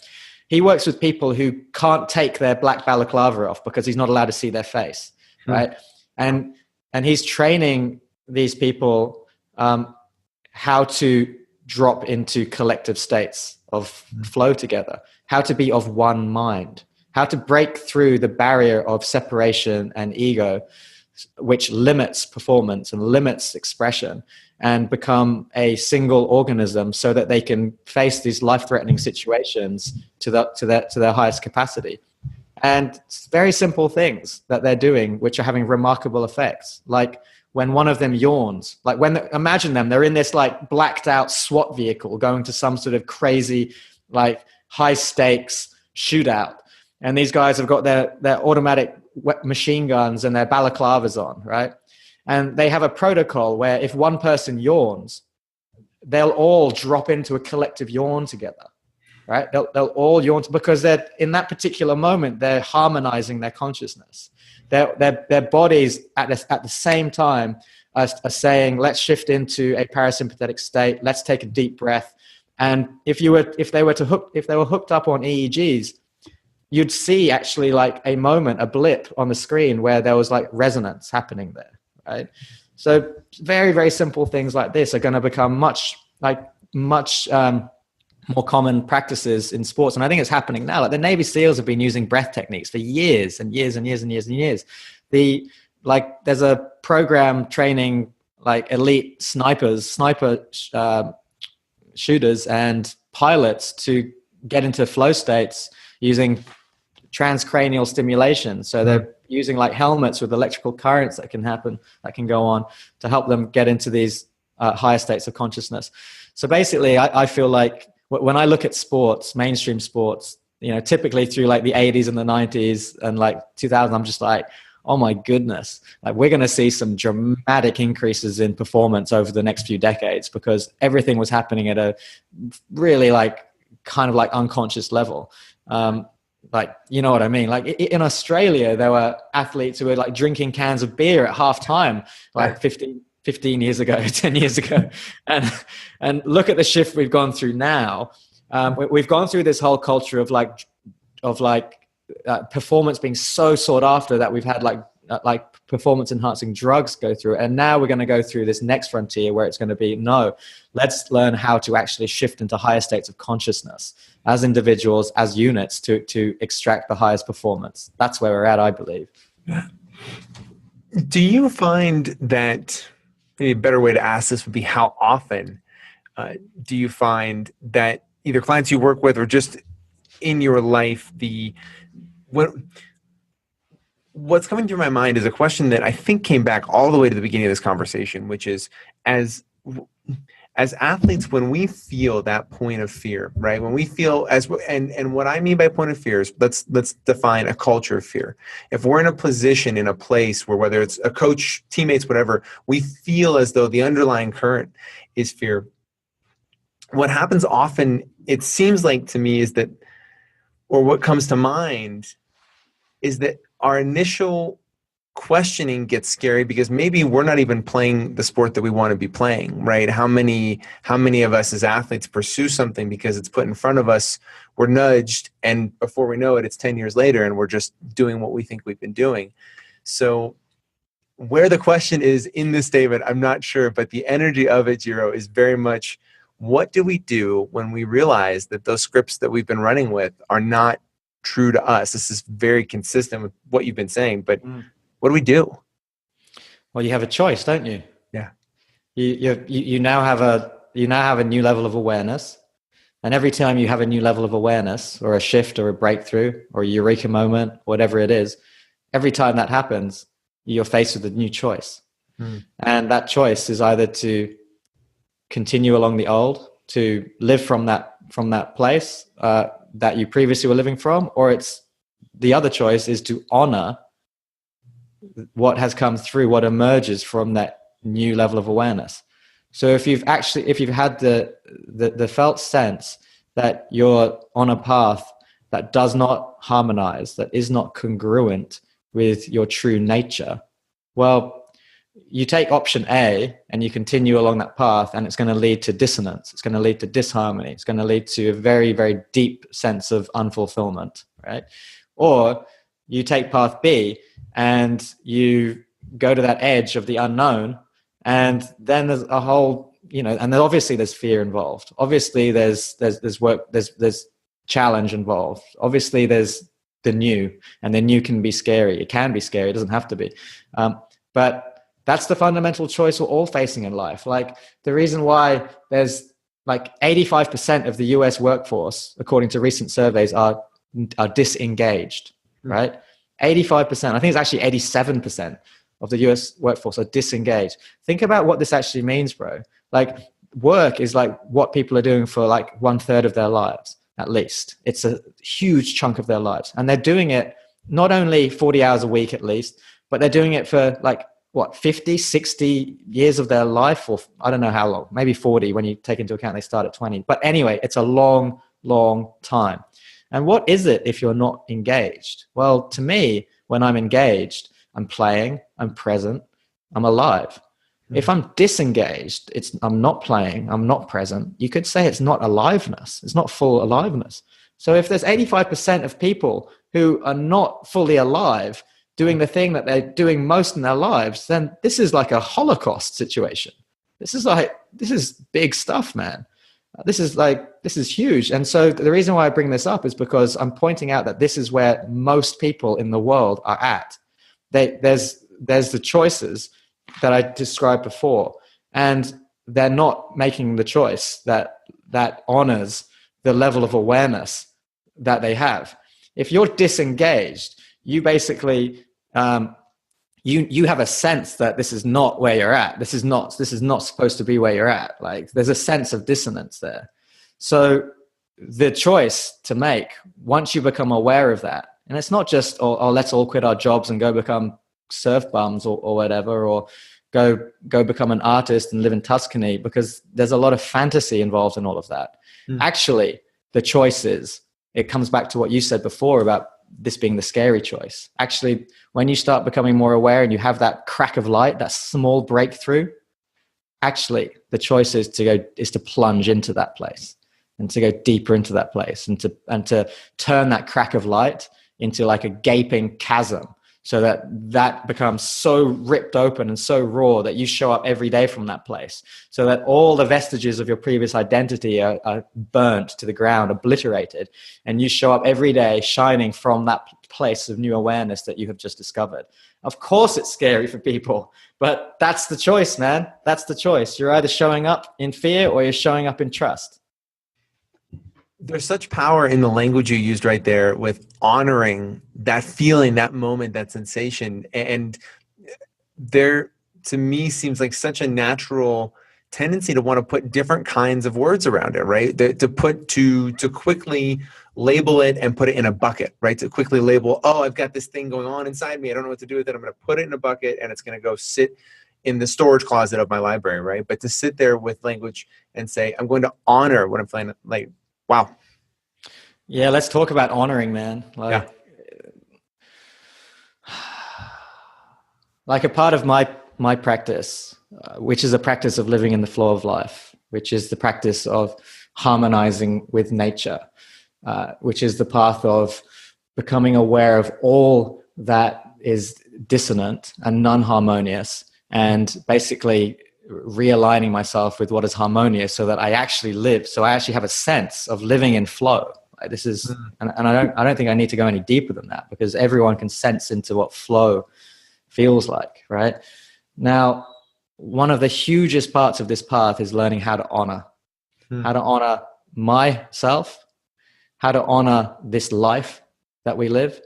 He works with people who can't take their black balaclava off because he's not allowed to see their face, right? And he's training these people how to drop into collective states of flow together, how to be of one mind, how to break through the barrier of separation and ego, which limits performance and limits expression, and become a single organism so that they can face these life-threatening situations to their highest capacity. And it's very simple things that they're doing which are having remarkable effects. Like when one of them yawns, like imagine them, they're in this like blacked out SWAT vehicle going to some sort of crazy like high stakes shootout. And these guys have got their automatic machine guns and their balaclavas on, right? And they have a protocol where if one person yawns, they'll all drop into a collective yawn together, right? They'll all yawn because they're in that particular moment, they're harmonizing their consciousness. Their bodies at the same time are saying, let's shift into a parasympathetic state. Let's take a deep breath. And if they were hooked up on EEGs, you'd see actually like a moment, a blip on the screen where there was like resonance happening there, right? So very, very simple things like this are going to become much more common practices in sports. And I think it's happening now. Like the Navy SEALs have been using breath techniques for years and years and years and years and years. There's a program training like elite sniper shooters and pilots to get into flow states using transcranial stimulation. So they're using like helmets with electrical currents that can go on to help them get into these higher states of consciousness. So basically, I feel like when I look at sports, mainstream sports, typically through like the 80s and the 90s and like 2000, I'm just like, oh my goodness, like we're going to see some dramatic increases in performance over the next few decades, because everything was happening at a really like kind of like unconscious level. Like, you know what I mean? Like in Australia, there were athletes who were like drinking cans of beer at half time, like 15 years ago, 10 years ago. And look at the shift we've gone through now. We've gone through this whole culture of performance being so sought after that we've had like performance enhancing drugs go through. And now we're going to go through this next frontier where it's going to be, no, let's learn how to actually shift into higher states of consciousness as individuals, as units, to extract the highest performance. That's where we're at, I believe. Do you find that, maybe a better way to ask this would be, how often do you find that either clients you work with or just in your life, what's coming through my mind is a question that I think came back all the way to the beginning of this conversation, which is, as athletes, when we feel that point of fear, right? When we feel and what I mean by point of fear is, let's define a culture of fear. If we're in a position, in a place where, whether it's a coach, teammates, whatever, we feel as though the underlying current is fear. What happens often, it seems like to me, is that, or what comes to mind, is that our initial questioning gets scary because maybe we're not even playing the sport that we want to be playing, right? How many of us as athletes pursue something because it's put in front of us, we're nudged, and before we know it, it's 10 years later and we're just doing what we think we've been doing. So where the question is in this statement, I'm not sure, but the energy of it, Jiro, is very much, what do we do when we realize that those scripts that we've been running with are not true to us? This is very consistent with what you've been saying, but what do we do? Well, you have a choice, don't you? Yeah. You now have a new level of awareness, and every time you have a new level of awareness, or a shift, or a breakthrough, or a eureka moment, whatever it is, every time that happens, you're faced with a new choice, and that choice is either to continue along the old, to live from that place that you previously were living from, or it's the other choice is to honor what has come through, what emerges from that new level of awareness. So if you've had the felt sense that you're on a path that does not harmonize, that is not congruent with your true nature, well, you take option A and you continue along that path, and it's going to lead to dissonance. It's going to lead to disharmony. It's going to lead to a very, very deep sense of unfulfillment, right? Or you take path B and you go to that edge of the unknown, and then there's a whole, and then obviously there's fear involved. Obviously there's work, there's challenge involved. Obviously there's the new, and the new can be scary. It can be scary. It doesn't have to be. But that's the fundamental choice we're all facing in life. Like, the reason why there's like 85% of the US workforce, according to recent surveys, are disengaged, right? 85%. I think it's actually 87% of the US workforce are disengaged. Think about what this actually means, bro. Like, work is like what people are doing for like 1/3 of their lives, at least. It's a huge chunk of their lives. And they're doing it not only 40 hours a week at least, but they're doing it for like, 50, 60 years of their life, or I don't know how long, maybe 40 when you take into account they start at 20. But anyway, it's a long, long time. And what is it if you're not engaged? Well, to me, when I'm engaged, I'm playing, I'm present, I'm alive. If I'm disengaged, I'm not playing, I'm not present. You could say it's not aliveness. It's not full aliveness. So if there's 85% of people who are not fully alive, doing the thing that they're doing most in their lives, then this is like a Holocaust situation. This is big stuff, man. This is huge. And so the reason why I bring this up is because I'm pointing out that this is where most people in the world are at. There's the choices that I described before, and they're not making the choice that honors the level of awareness that they have. If you're disengaged, you basically you have a sense that this is not where you're at. This is not supposed to be where you're at. Like there's a sense of dissonance there. So the choice to make, once you become aware of that, and it's not just, oh, let's all quit our jobs and go become surf bums or whatever, or go become an artist and live in Tuscany, because there's a lot of fantasy involved in all of that. Actually, the choice is, it comes back to what you said before about this being the scary choice. Actually, when you start becoming more aware and you have that crack of light, that small breakthrough, actually the choice is to plunge into that place and to go deeper into that place and to turn that crack of light into like a gaping chasm, so that becomes so ripped open and so raw that you show up every day from that place, so that all the vestiges of your previous identity are burnt to the ground, obliterated, and you show up every day shining from that place of new awareness that you have just discovered. Of course it's scary for people, but that's the choice, man. That's the choice. You're either showing up in fear or you're showing up in trust. There's such power in the language you used right there with honoring that feeling, that moment, that sensation. And there, to me, seems like such a natural tendency to want to put different kinds of words around it, right? To quickly label it and put it in a bucket, right? To quickly label, oh, I've got this thing going on inside me. I don't know what to do with it. I'm going to put it in a bucket and it's going to go sit in the storage closet of my library, right? But to sit there with language and say, I'm going to honor what I'm feeling, like, wow. Yeah, let's talk about honoring, man. Like a part of my practice, which is a practice of living in the flow of life, which is the practice of harmonizing with nature, which is the path of becoming aware of all that is dissonant and non-harmonious, and basically realigning myself with what is harmonious, so that I actually have a sense of living in flow. Like this is, and I don't think I need to go any deeper than that, because everyone can sense into what flow feels like, right? Now, one of the hugest parts of this path is learning how to honor myself, how to honor this life that we live,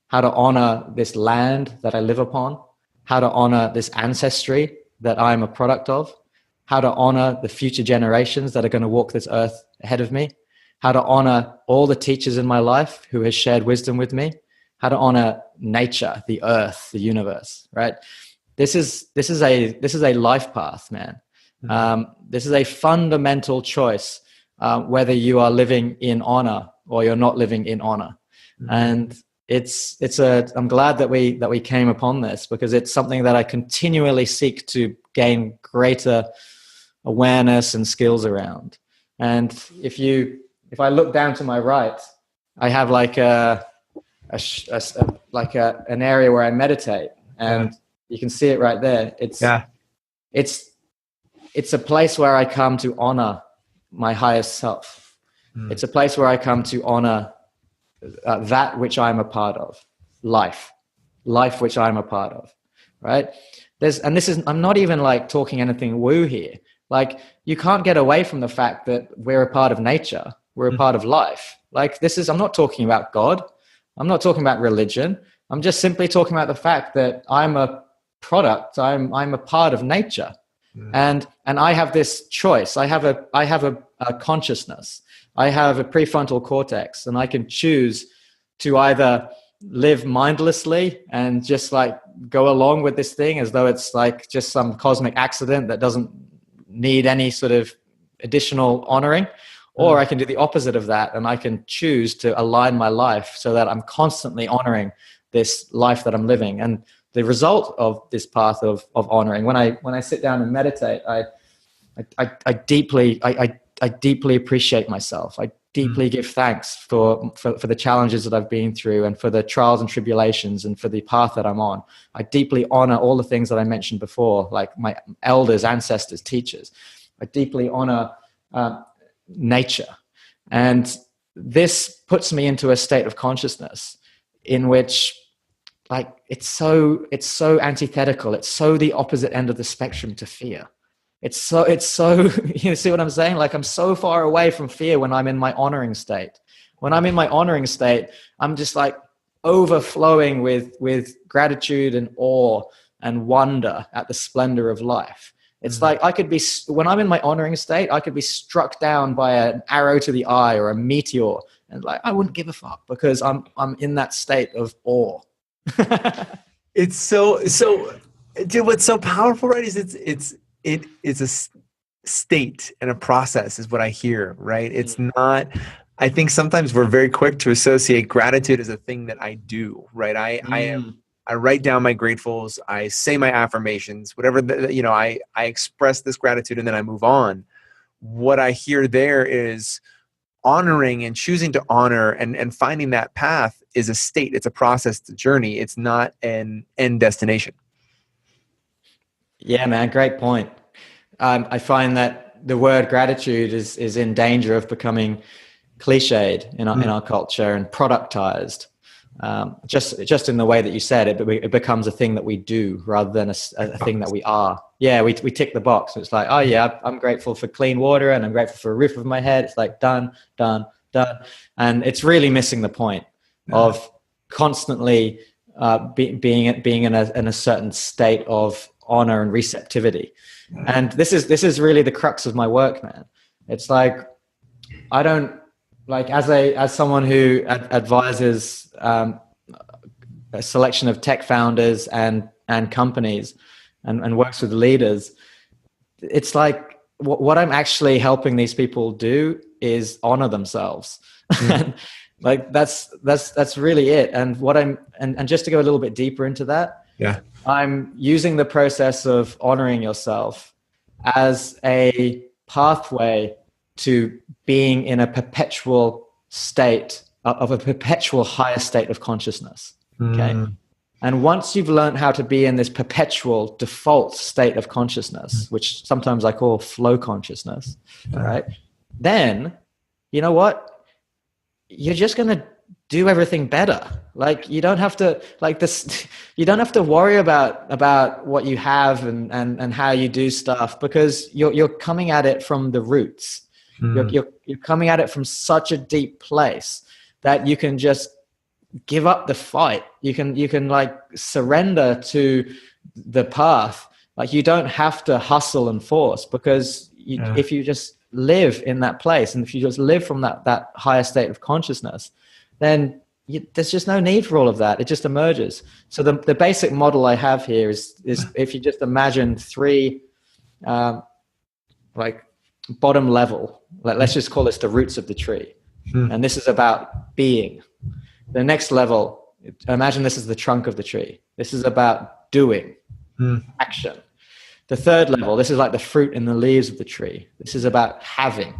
how to honor this land that I live upon, how to honor this ancestry that I'm a product of, how to honor the future generations that are going to walk this earth ahead of me, how to honor all the teachers in my life who has shared wisdom with me, how to honor nature, the earth, the universe, right? This is a life path, man. This is a fundamental choice, whether you are living in honor or you're not living in honor. And I'm glad that we came upon this, because it's something that I continually seek to gain greater awareness and skills around. And if I look down to my right, I have like an area where I meditate, and you can see it right there. It's a place where I come to honor my highest self. It's a place where I come to honor that which I'm a part of, life which I'm a part of, right? I'm not even like talking anything woo here. Like, you can't get away from the fact that we're a part of nature. We're a part of life. Like, I'm not talking about God. I'm not talking about religion. I'm just simply talking about the fact that I'm a product. I'm a part of nature. And I have this choice. I have a consciousness. I have a prefrontal cortex, and I can choose to either live mindlessly and just like go along with this thing as though it's like just some cosmic accident that doesn't need any sort of additional honoring, or I can do the opposite of that, and I can choose to align my life so that I'm constantly honoring this life that I'm living. And the result of this path of honoring, when I sit down and meditate, I deeply appreciate myself. I deeply give thanks for the challenges that I've been through, and for the trials and tribulations, and for the path that I'm on. I deeply honor all the things that I mentioned before, like my elders, ancestors, teachers. I deeply honor nature. And this puts me into a state of consciousness in which, like, it's so antithetical. It's so the opposite end of the spectrum to fear. It's so, you see what I'm saying? Like, I'm so far away from fear when I'm in my honoring state. When I'm in my honoring state, I'm just like overflowing with gratitude and awe and wonder at the splendor of life. It's like I could be, when I'm in my honoring state, I could be struck down by an arrow to the eye or a meteor, and like I wouldn't give a fuck because I'm in that state of awe. It's so dude, what's so powerful, right, is it is a state and a process is what I hear, right? It's not, I think sometimes we're very quick to associate gratitude as a thing that I do, right? I write down my gratefuls, I say my affirmations, whatever, I express this gratitude and then I move on. What I hear there is honoring and choosing to honor and finding that path is a state. It's a process, it's a journey. It's not an end destination. Yeah, man, great point. I find that the word gratitude is in danger of becoming cliched in our culture and productized. Just in the way that you said it, but it becomes a thing that we do rather than a thing that we are. Yeah, we tick the box. It's like, oh yeah, I'm grateful for clean water and I'm grateful for a roof over my head. It's like done. And it's really missing the point of constantly being in a certain state of honor and receptivity. And this is really the crux of my work, man. It's like, I don't, like, as someone who advises a selection of tech founders and companies and works with leaders, it's like what I'm actually helping these people do is honor themselves. And like that's really it. And what and just to go a little bit deeper into that, I'm using the process of honoring yourself as a pathway to being in a perpetual state of a perpetual higher state of consciousness. Okay. And once you've learned how to be in this perpetual default state of consciousness, which sometimes I call flow consciousness, right? Then, you know what? You're just going to do everything better. Like you don't have to you don't have to worry about what you have and how you do stuff, because you're coming at it from the roots. You're coming at it from such a deep place that you can just give up the fight. You can like surrender to the path. Like you don't have to hustle and force, because if you just live in that place, and if you just live from that higher state of consciousness, then there's just no need for all of that. It just emerges. So the basic model I have here is if you just imagine three like bottom level, let's just call this the roots of the tree. And this is about being. The next level, imagine this is the trunk of the tree. This is about doing, action. The third level, this is like the fruit and the leaves of the tree. This is about having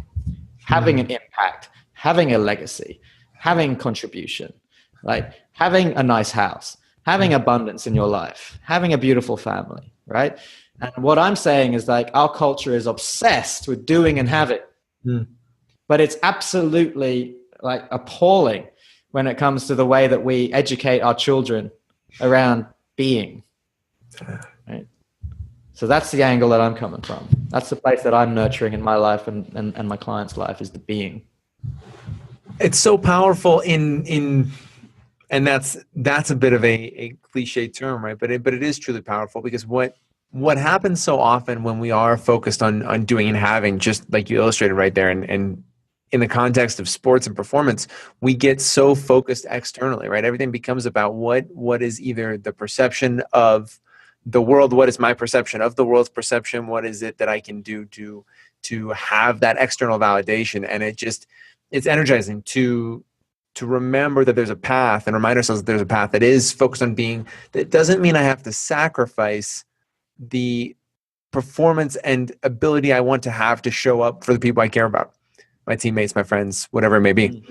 an impact, having a legacy, having contribution, like having a nice house, having abundance in your life, having a beautiful family, right? And what I'm saying is like our culture is obsessed with doing and having, but it's absolutely like appalling when it comes to the way that we educate our children around being, right? So that's the angle that I'm coming from. That's the place that I'm nurturing in my life and my client's life, is the being. It's so powerful and that's a bit of a cliche term, right? But it is truly powerful, because what happens so often when we are focused on doing and having, just like you illustrated right there, and in the context of sports and performance, we get so focused externally, right? Everything becomes about what is either the perception of the world, what is my perception of the world's perception, what is it that I can do to have that external validation. And it's energizing to remember that there's a path, and remind ourselves that there's a path that is focused on being. That doesn't mean I have to sacrifice the performance and ability I want to have to show up for the people I care about, my teammates, my friends, whatever it may be.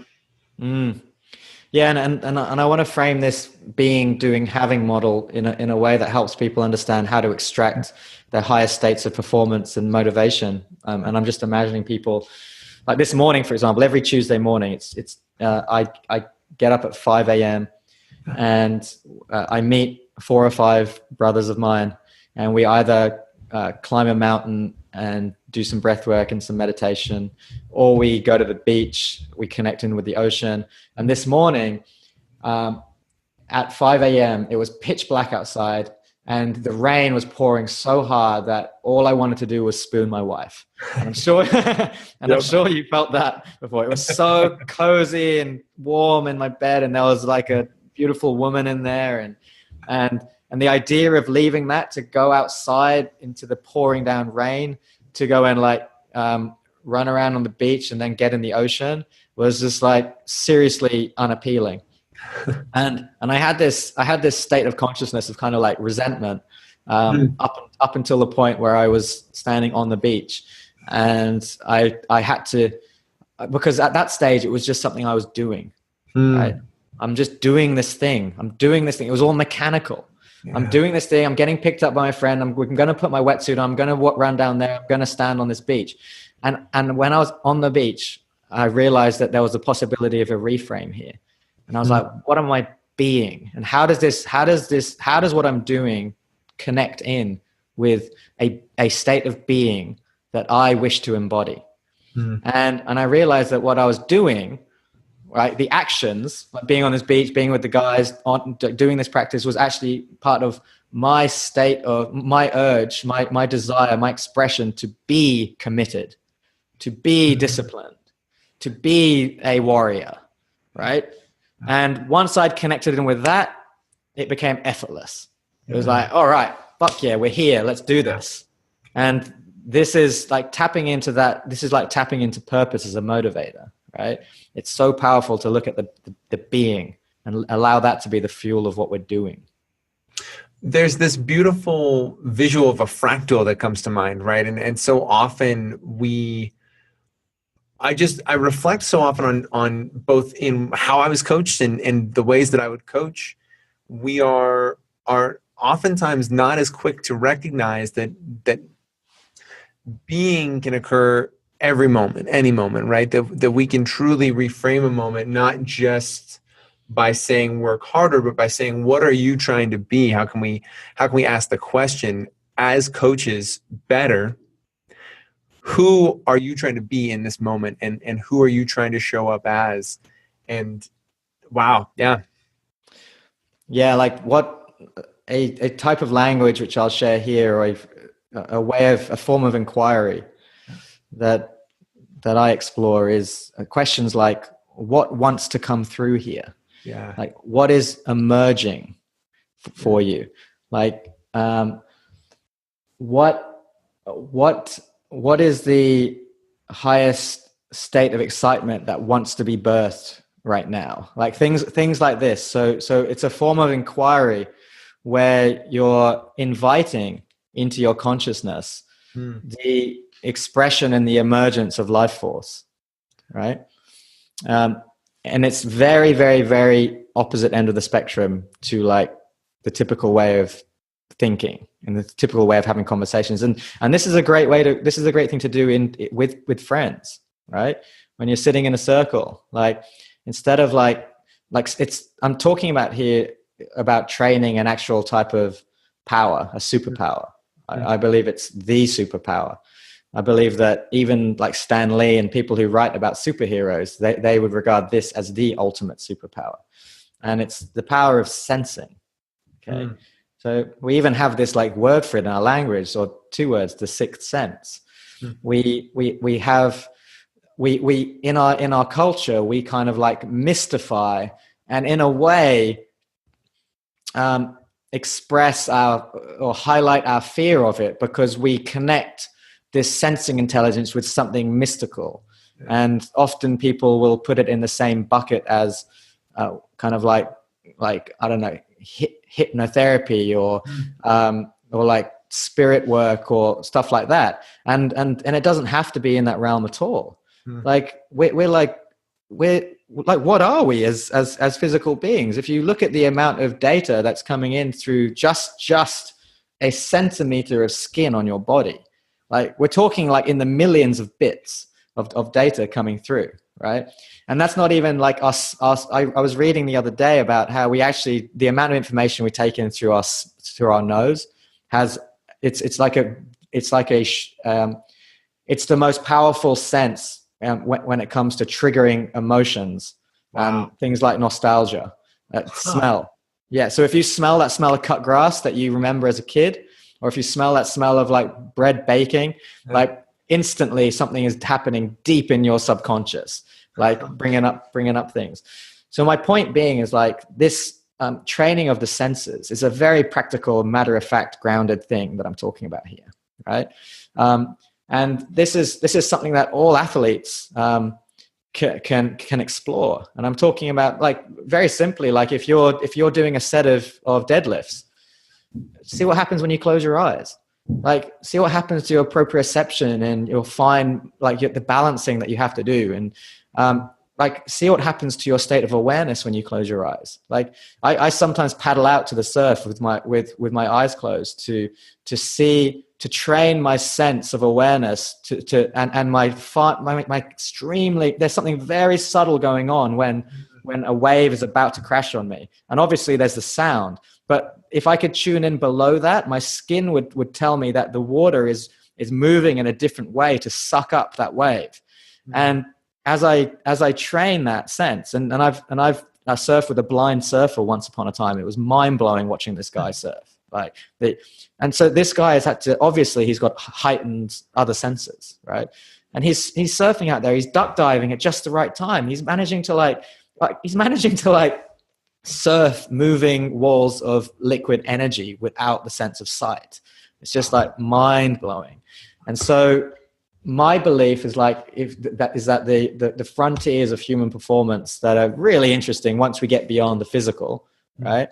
Yeah, and I want to frame this being, doing, having model in a way that helps people understand how to extract their highest states of performance and motivation. And I'm just imagining people like this morning, for example. Every Tuesday morning, I get up at 5 a.m. and I meet 4 or 5 brothers of mine, and we either climb a mountain and do some breath work and some meditation, or we go to the beach, we connect in with the ocean. And this morning, at 5 a.m., it was pitch black outside, and the rain was pouring so hard that all I wanted to do was spoon my wife. And I'm sure, I'm sure you felt that before. It was so cozy and warm in my bed, and there was like a beautiful woman in there, and the idea of leaving that to go outside into the pouring down rain to go and like run around on the beach and then get in the ocean was just like seriously unappealing. And I had this state of consciousness of kind of like resentment up until the point where I was standing on the beach, and I had to, because at that stage it was just something I was doing. Right? I'm just doing this thing. It was all mechanical. Yeah. I'm doing this thing. I'm getting picked up by my friend. I'm going to put my wetsuit on. I'm going to run down there. I'm going to stand on this beach. And when I was on the beach, I realized that there was a possibility of a reframe here. And I was like, what am I being? And how does what I'm doing connect in with a state of being that I wish to embody? And I realized that what I was doing, right, the actions, like being on this beach, being with the guys, doing this practice, was actually part of my state of my urge, my desire, my expression to be committed, to be disciplined, to be a warrior, right? And once I'd connected in with that, it became effortless. It was like, all right, fuck yeah, we're here. Let's do this. And this is like tapping into that. This is like tapping into purpose as a motivator, right? It's so powerful to look at the being and allow that to be the fuel of what we're doing. There's this beautiful visual of a fractal that comes to mind, right? And so often I reflect so often on both in how I was coached and the ways that I would coach. We are oftentimes not as quick to recognize that being can occur every moment, any moment, right? That we can truly reframe a moment, not just by saying work harder, but by saying, what are you trying to be? How can we ask the question as coaches better? Who are you trying to be in this moment, and who are you trying to show up as? And wow, yeah. Yeah, like what a type of language which I'll share here, or a form of inquiry that I explore is questions like, what wants to come through here? Yeah. Like, what is emerging for you? Like, what is the highest state of excitement that wants to be birthed right now? Like things like this. So it's a form of inquiry where you're inviting into your consciousness the expression and the emergence of life force, right? And it's very, very, very opposite end of the spectrum to like the typical way of thinking and the typical way of having conversations. And this is a great thing to do with friends, right? When you're sitting in a circle, like instead of I'm talking about here about training an actual type of power, a superpower. I believe it's the superpower. I believe that even like Stan Lee and people who write about superheroes, they would regard this as the ultimate superpower. And it's the power of sensing. Okay. So we even have this like word for it in our language, or two words, the sixth sense. We in our culture, we kind of like mystify and in a way express or highlight our fear of it, because we connect this sensing intelligence with something mystical. Yeah. And often people will put it in the same bucket as kind of like I don't know, hypnotherapy or like spirit work or stuff like that. And it doesn't have to be in that realm at all. Like we're like, what are we as physical beings? If you look at the amount of data that's coming in through just a centimeter of skin on your body, like we're talking like in the millions of bits of data coming through, right? And that's not even like us. I was reading the other day about how we actually, the amount of information we take in through our nose it's like it's like it's the most powerful sense when it comes to triggering emotions. Wow. Things like nostalgia, smell. Yeah. So if you smell that smell of cut grass that you remember as a kid, or if you smell that smell of like bread baking, like instantly something is happening deep in your subconscious, like bringing up things. So my point being is like this training of the senses is a very practical, matter of fact, grounded thing that I'm talking about here, right? And this is something that all athletes can explore. And I'm talking about, like, very simply, like if you're doing a set of deadlifts, see what happens when you close your eyes. Like, see what happens to your proprioception, and you'll find like the balancing that you have to do. And like, see what happens to your state of awareness when you close your eyes. Like I sometimes paddle out to the surf with my eyes closed to train my sense of awareness and my extremely, there's something very subtle going on when a wave is about to crash on me. And obviously there's the sound, but if I could tune in below that, my skin would tell me that the water is moving in a different way to suck up that wave. Mm-hmm. And as I train that sense, and I surfed with a blind surfer once upon a time. It was mind blowing watching this guy surf. And so this guy has had to, obviously he's got heightened other senses, right? And he's surfing out there. He's duck diving at just the right time. He's managing to surf moving walls of liquid energy without the sense of sight. It's just like mind blowing. And so my belief is like, the frontiers of human performance that are really interesting once we get beyond the physical, right?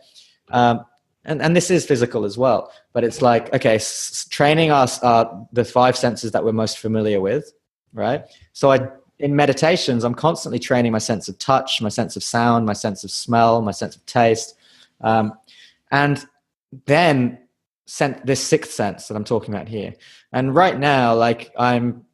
And this is physical as well, but it's like, okay, training us the five senses that we're most familiar with, right? So in meditations, I'm constantly training my sense of touch, my sense of sound, my sense of smell, my sense of taste, and then this sixth sense that I'm talking about here. And right now, like I'm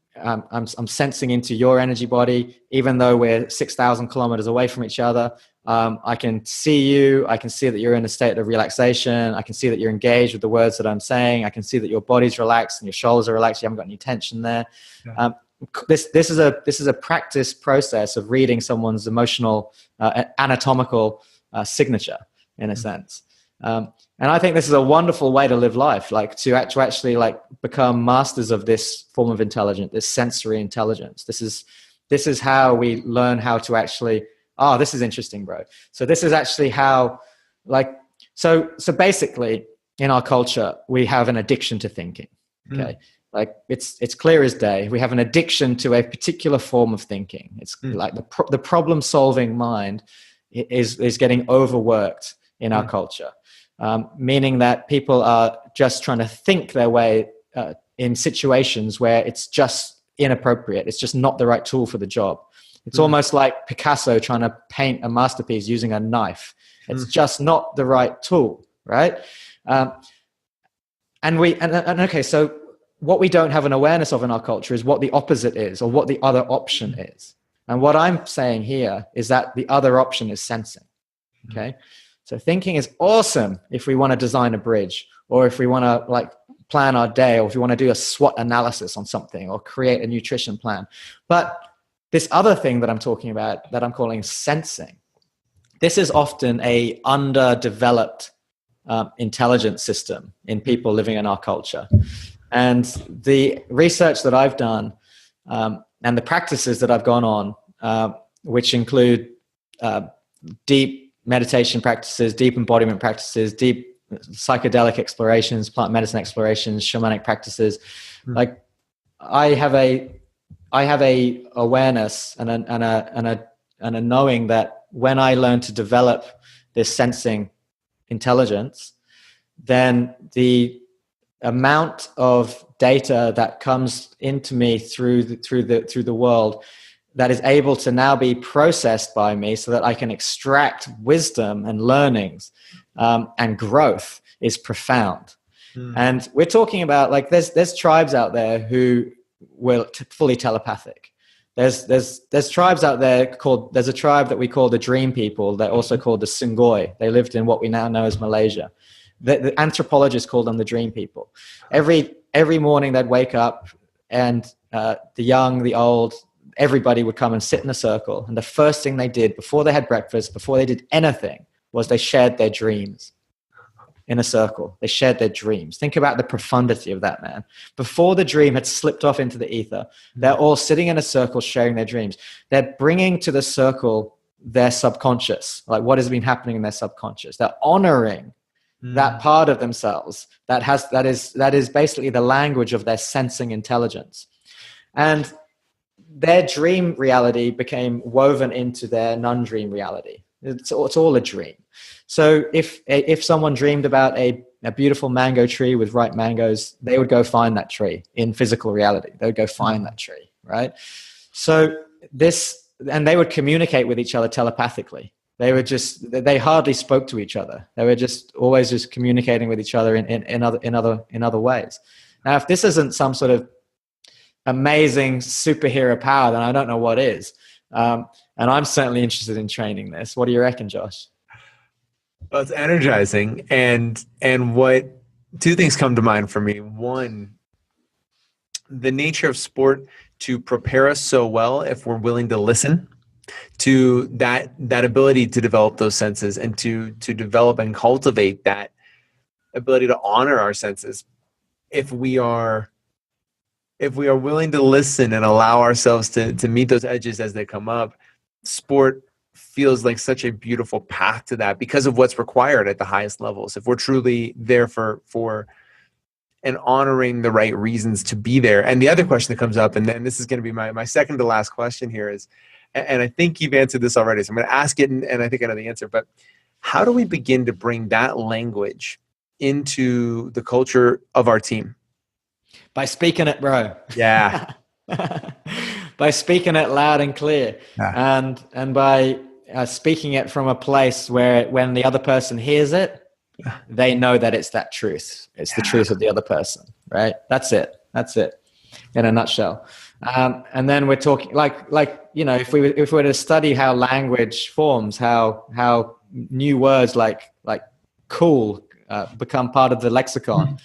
sensing into your energy body, even though we're 6,000 kilometers away from each other. I can see you. I can see that you're in a state of relaxation. I can see that you're engaged with the words that I'm saying. I can see that your body's relaxed and your shoulders are relaxed. You haven't got any tension there. Yeah. This is a practice process of reading someone's emotional, anatomical signature, in a sense. And I think this is a wonderful way to live life, like to actually like become masters of this form of intelligence, this sensory intelligence. This is how we learn how to actually. Oh, this is interesting, bro. So this is actually how, like, so basically in our culture, we have an addiction to thinking. Okay. Like it's clear as day. We have an addiction to a particular form of thinking. It's like the problem solving mind is getting overworked in our culture. Meaning that people are just trying to think their way in situations where it's just inappropriate. It's just not the right tool for the job. It's almost like Picasso trying to paint a masterpiece using a knife. It's just not the right tool, right? Okay, so what we don't have an awareness of in our culture is what the opposite is, or what the other option is. And what I'm saying here is that the other option is sensing, okay? So thinking is awesome if we want to design a bridge, or if we want to like plan our day, or if we want to do a SWOT analysis on something, or create a nutrition plan. But this other thing that I'm talking about, that I'm calling sensing, this is often a underdeveloped intelligence system in people living in our culture. And the research that I've done and the practices that I've gone on, which include deep meditation practices, deep embodiment practices, deep psychedelic explorations, plant medicine explorations, shamanic practices, like I have a awareness and a knowing that when I learn to develop this sensing intelligence, then the amount of data that comes into me through the world that is able to now be processed by me so that I can extract wisdom and learnings and growth is profound. And we're talking about, like, there's tribes out there who were fully telepathic. There's tribes out there there's a tribe that we call the Dream People. They're also called the Sungoi. They lived in what we now know as Malaysia. The anthropologists call them the Dream People. Every every morning they'd wake up, and the young, the old, everybody would come and sit in a circle. And the first thing they did before they had breakfast, before they did anything, was they shared their dreams in a circle. They shared their dreams. Think about the profundity of that, man. Before the dream had slipped off into the ether, they're all sitting in a circle sharing their dreams. They're bringing to the circle their subconscious, like what has been happening in their subconscious. They're honoring that part of themselves that is basically the language of their sensing intelligence. And their dream reality became woven into their non-dream reality. It's all a dream. So if someone dreamed about a beautiful mango tree with ripe mangoes, they would go find that tree in physical reality. They would go find that tree, right? So and they would communicate with each other telepathically. They hardly spoke to each other. They were always just communicating with each other in other ways. Now, if this isn't some sort of amazing superhero power, then I don't know what is. And I'm certainly interested in training this. What do you reckon, Josh? Well, it's energizing. And what two things come to mind for me. One, the nature of sport to prepare us so well if we're willing to listen to that ability to develop those senses and to develop and cultivate that ability to honor our senses. If we are willing to listen and allow ourselves to meet those edges as they come up, sport feels like such a beautiful path to that because of what's required at the highest levels. If we're truly there for and honoring the right reasons to be there. And the other question that comes up, and then this is going to be my second to last question here is, and I think you've answered this already, so I'm going to ask it and I think I know the answer, but how do we begin to bring that language into the culture of our team? By speaking it, bro. Yeah. By speaking it loud and clear. Yeah. And by speaking it from a place where when the other person hears it, they know that it's that truth. It's the truth of the other person, right? That's it in a nutshell. And then we're talking like, you know, if we were to study how language forms, how new words like cool become part of the lexicon,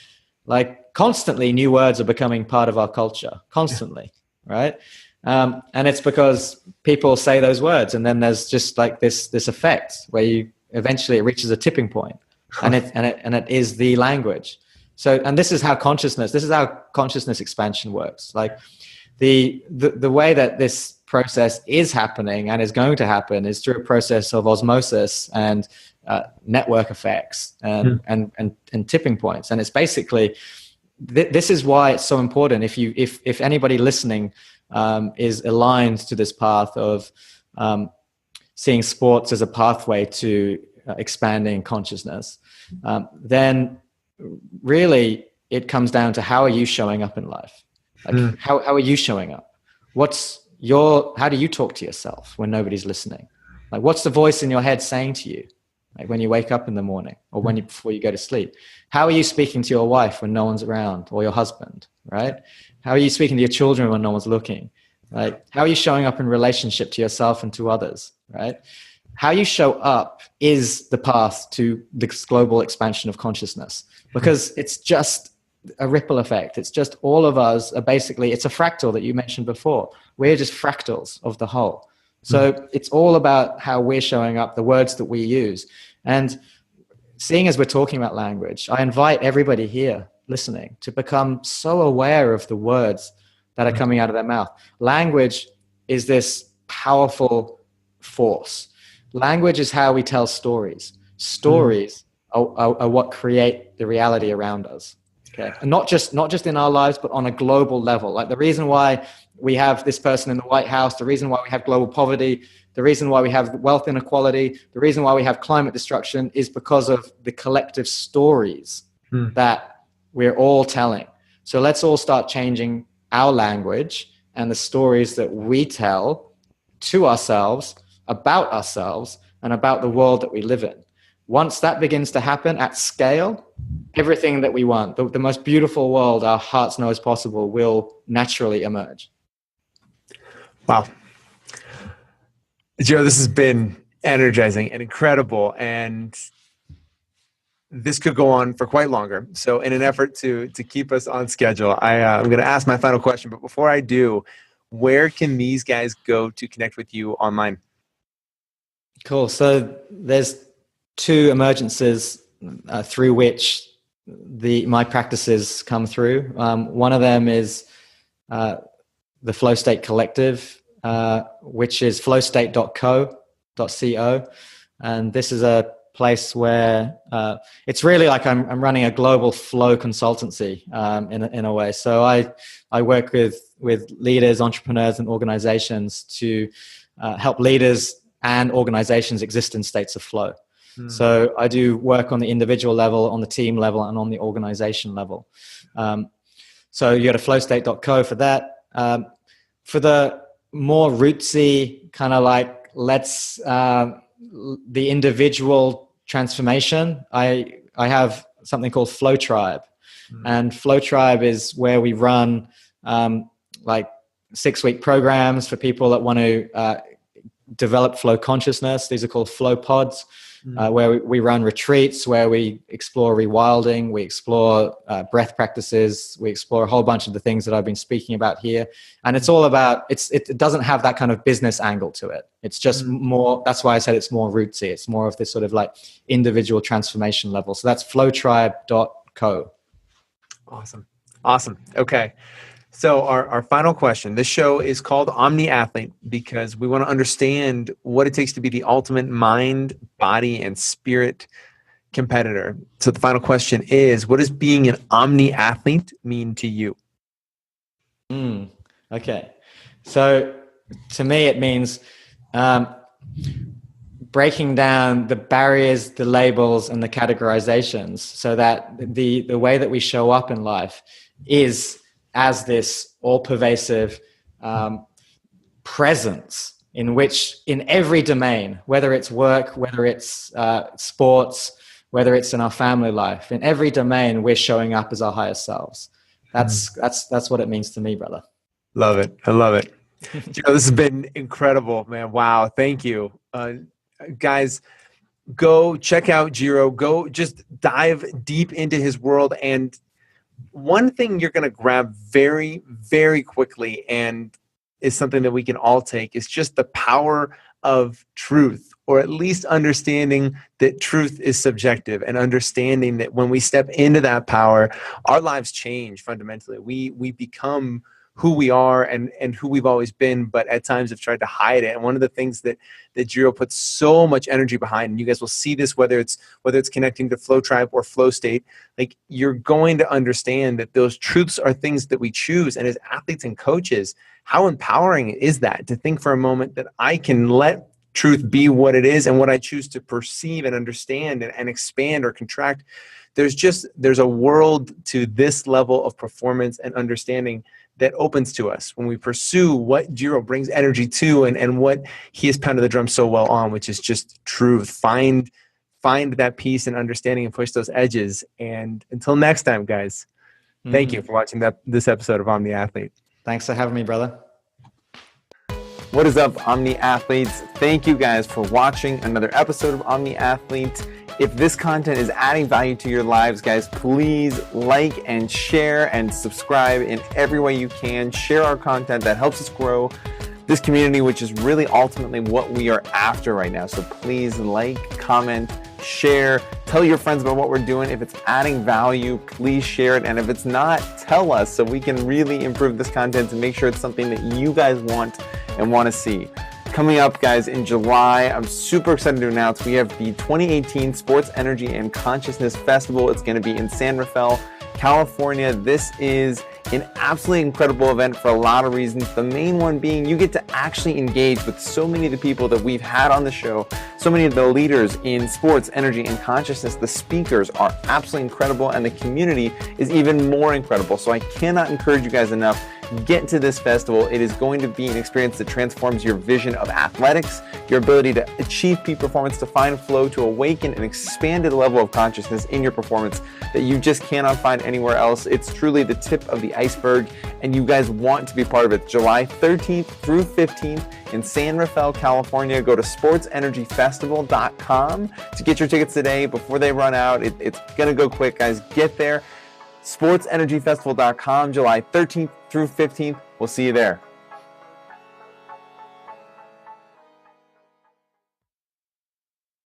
like constantly new words are becoming part of our culture, constantly, right? And it's because people say those words, and then there's just like this effect where eventually it reaches a tipping point, and it is the language. So, and this is how consciousness expansion works. Like the way that this process is happening and is going to happen is through a process of osmosis and network effects and tipping points. And it's basically this is why it's so important. If anybody listening is aligned to this path of seeing sports as a pathway to expanding consciousness, then really it comes down to how are you showing up in life? Like how are you showing up? How do you talk to yourself when nobody's listening? Like what's the voice in your head saying to you? Like when you wake up in the morning or before you go to sleep? How are you speaking to your wife when no one's around, or your husband, right? How are you speaking to your children when no one's looking? Right? How are you showing up in relationship to yourself and to others, right? How you show up is the path to this global expansion of consciousness, because it's just a ripple effect. It's just all of us are basically, it's a fractal that you mentioned before. We're just fractals of the whole. So it's all about how we're showing up, the words that we use. And seeing as we're talking about language, I invite everybody here listening to become so aware of the words that are coming out of their mouth. Language is this powerful force. Language is how we tell stories. Stories are what create the reality around us. Okay, and not just in our lives, but on a global level. Like the reason why we have this person in the White House, the reason why we have global poverty, the reason why we have wealth inequality, the reason why we have climate destruction is because of the collective stories that we're all telling. So let's all start changing our language and the stories that we tell to ourselves, about ourselves, and about the world that we live in. Once that begins to happen at scale, everything that we want, the most beautiful world our hearts know is possible, will naturally emerge. Wow. Jiro, this has been energizing and incredible. And this could go on for quite longer. So in an effort to keep us on schedule, I'm going to ask my final question. But before I do, where can these guys go to connect with you online? Cool. So there's two emergences through which my practices come through. One of them is the Flowstate Collective, which is flowstate.co. And this is a place where it's really like I'm running a global flow consultancy in a way. So I work with leaders, entrepreneurs, and organizations to help leaders and organizations exist in states of flow. So I do work on the individual level, on the team level, and on the organization level. So you go to flowstate.co for that. For the more rootsy kind of like the individual transformation, I have something called Flow Tribe. And Flow Tribe is where we run like 6-week programs for people that want to develop flow consciousness. These are called flow pods, where we run retreats, where we explore rewilding, we explore breath practices, we explore a whole bunch of the things that I've been speaking about here. And it's all about, it doesn't have that kind of business angle to it. It's just more, that's why I said it's more rootsy. It's more of this sort of like individual transformation level. So that's flowtribe.co. Awesome. Okay. So our final question, this show is called Omni Athlete because we want to understand what it takes to be the ultimate mind, body, and spirit competitor. So the final question is, what does being an Omni Athlete mean to you? Okay. So to me, it means breaking down the barriers, the labels, and the categorizations so that the way that we show up in life is as this all-pervasive presence in which in every domain, whether it's work, whether it's sports, whether it's in our family life, in every domain, we're showing up as our higher selves. That's what it means to me, brother. Love it. I love it. Jiro, this has been incredible, man. Wow. Thank you. Guys, go check out Jiro. Go just dive deep into his world. And one thing you're going to grab very, very quickly and is something that we can all take is just the power of truth, or at least understanding that truth is subjective and understanding that when we step into that power, our lives change fundamentally. We become who we are and who we've always been, but at times have tried to hide it. And one of the things that Jiro puts so much energy behind, and you guys will see this whether it's connecting to Flow Tribe or Flow State, like you're going to understand that those truths are things that we choose. And as athletes and coaches, how empowering is that to think for a moment that I can let truth be what it is and what I choose to perceive and understand and expand or contract. There's a world to this level of performance and understanding that opens to us when we pursue what Jiro brings energy to and what he has pounded the drum so well on, which is just truth. Find that peace and understanding and push those edges. And until next time, guys, thank you for watching this episode of Omni Athlete. Thanks for having me, brother. What is up, Omni Athletes? Thank you guys for watching another episode of Omni Athlete. If this content is adding value to your lives, guys, please like and share and subscribe in every way you can. Share our content. That helps us grow this community, which is really ultimately what we are after right now. So please like, comment, share, tell your friends about what we're doing. If it's adding value, please share it. And if it's not, tell us so we can really improve this content and make sure it's something that you guys want and want to see. Coming up, guys, in July, I'm super excited to announce we have the 2018 Sports, Energy, and Consciousness Festival. It's going to be in San Rafael, California. This is an absolutely incredible event for a lot of reasons. The main one being you get to actually engage with so many of the people that we've had on the show, so many of the leaders in sports, energy, and consciousness. The speakers are absolutely incredible, and the community is even more incredible. So I cannot encourage you guys enough. Get to this festival. It is going to be an experience that transforms your vision of athletics, your ability to achieve peak performance, to find flow, to awaken an expanded level of consciousness in your performance that you just cannot find anywhere else. It's truly the tip of the iceberg, and you guys want to be part of it. July 13th through 15th in San Rafael, California. Go to sportsenergyfestival.com to get your tickets today before they run out. It's going to go quick, guys. Get there. sportsenergyfestival.com, July 13th through 15th. We'll see you there.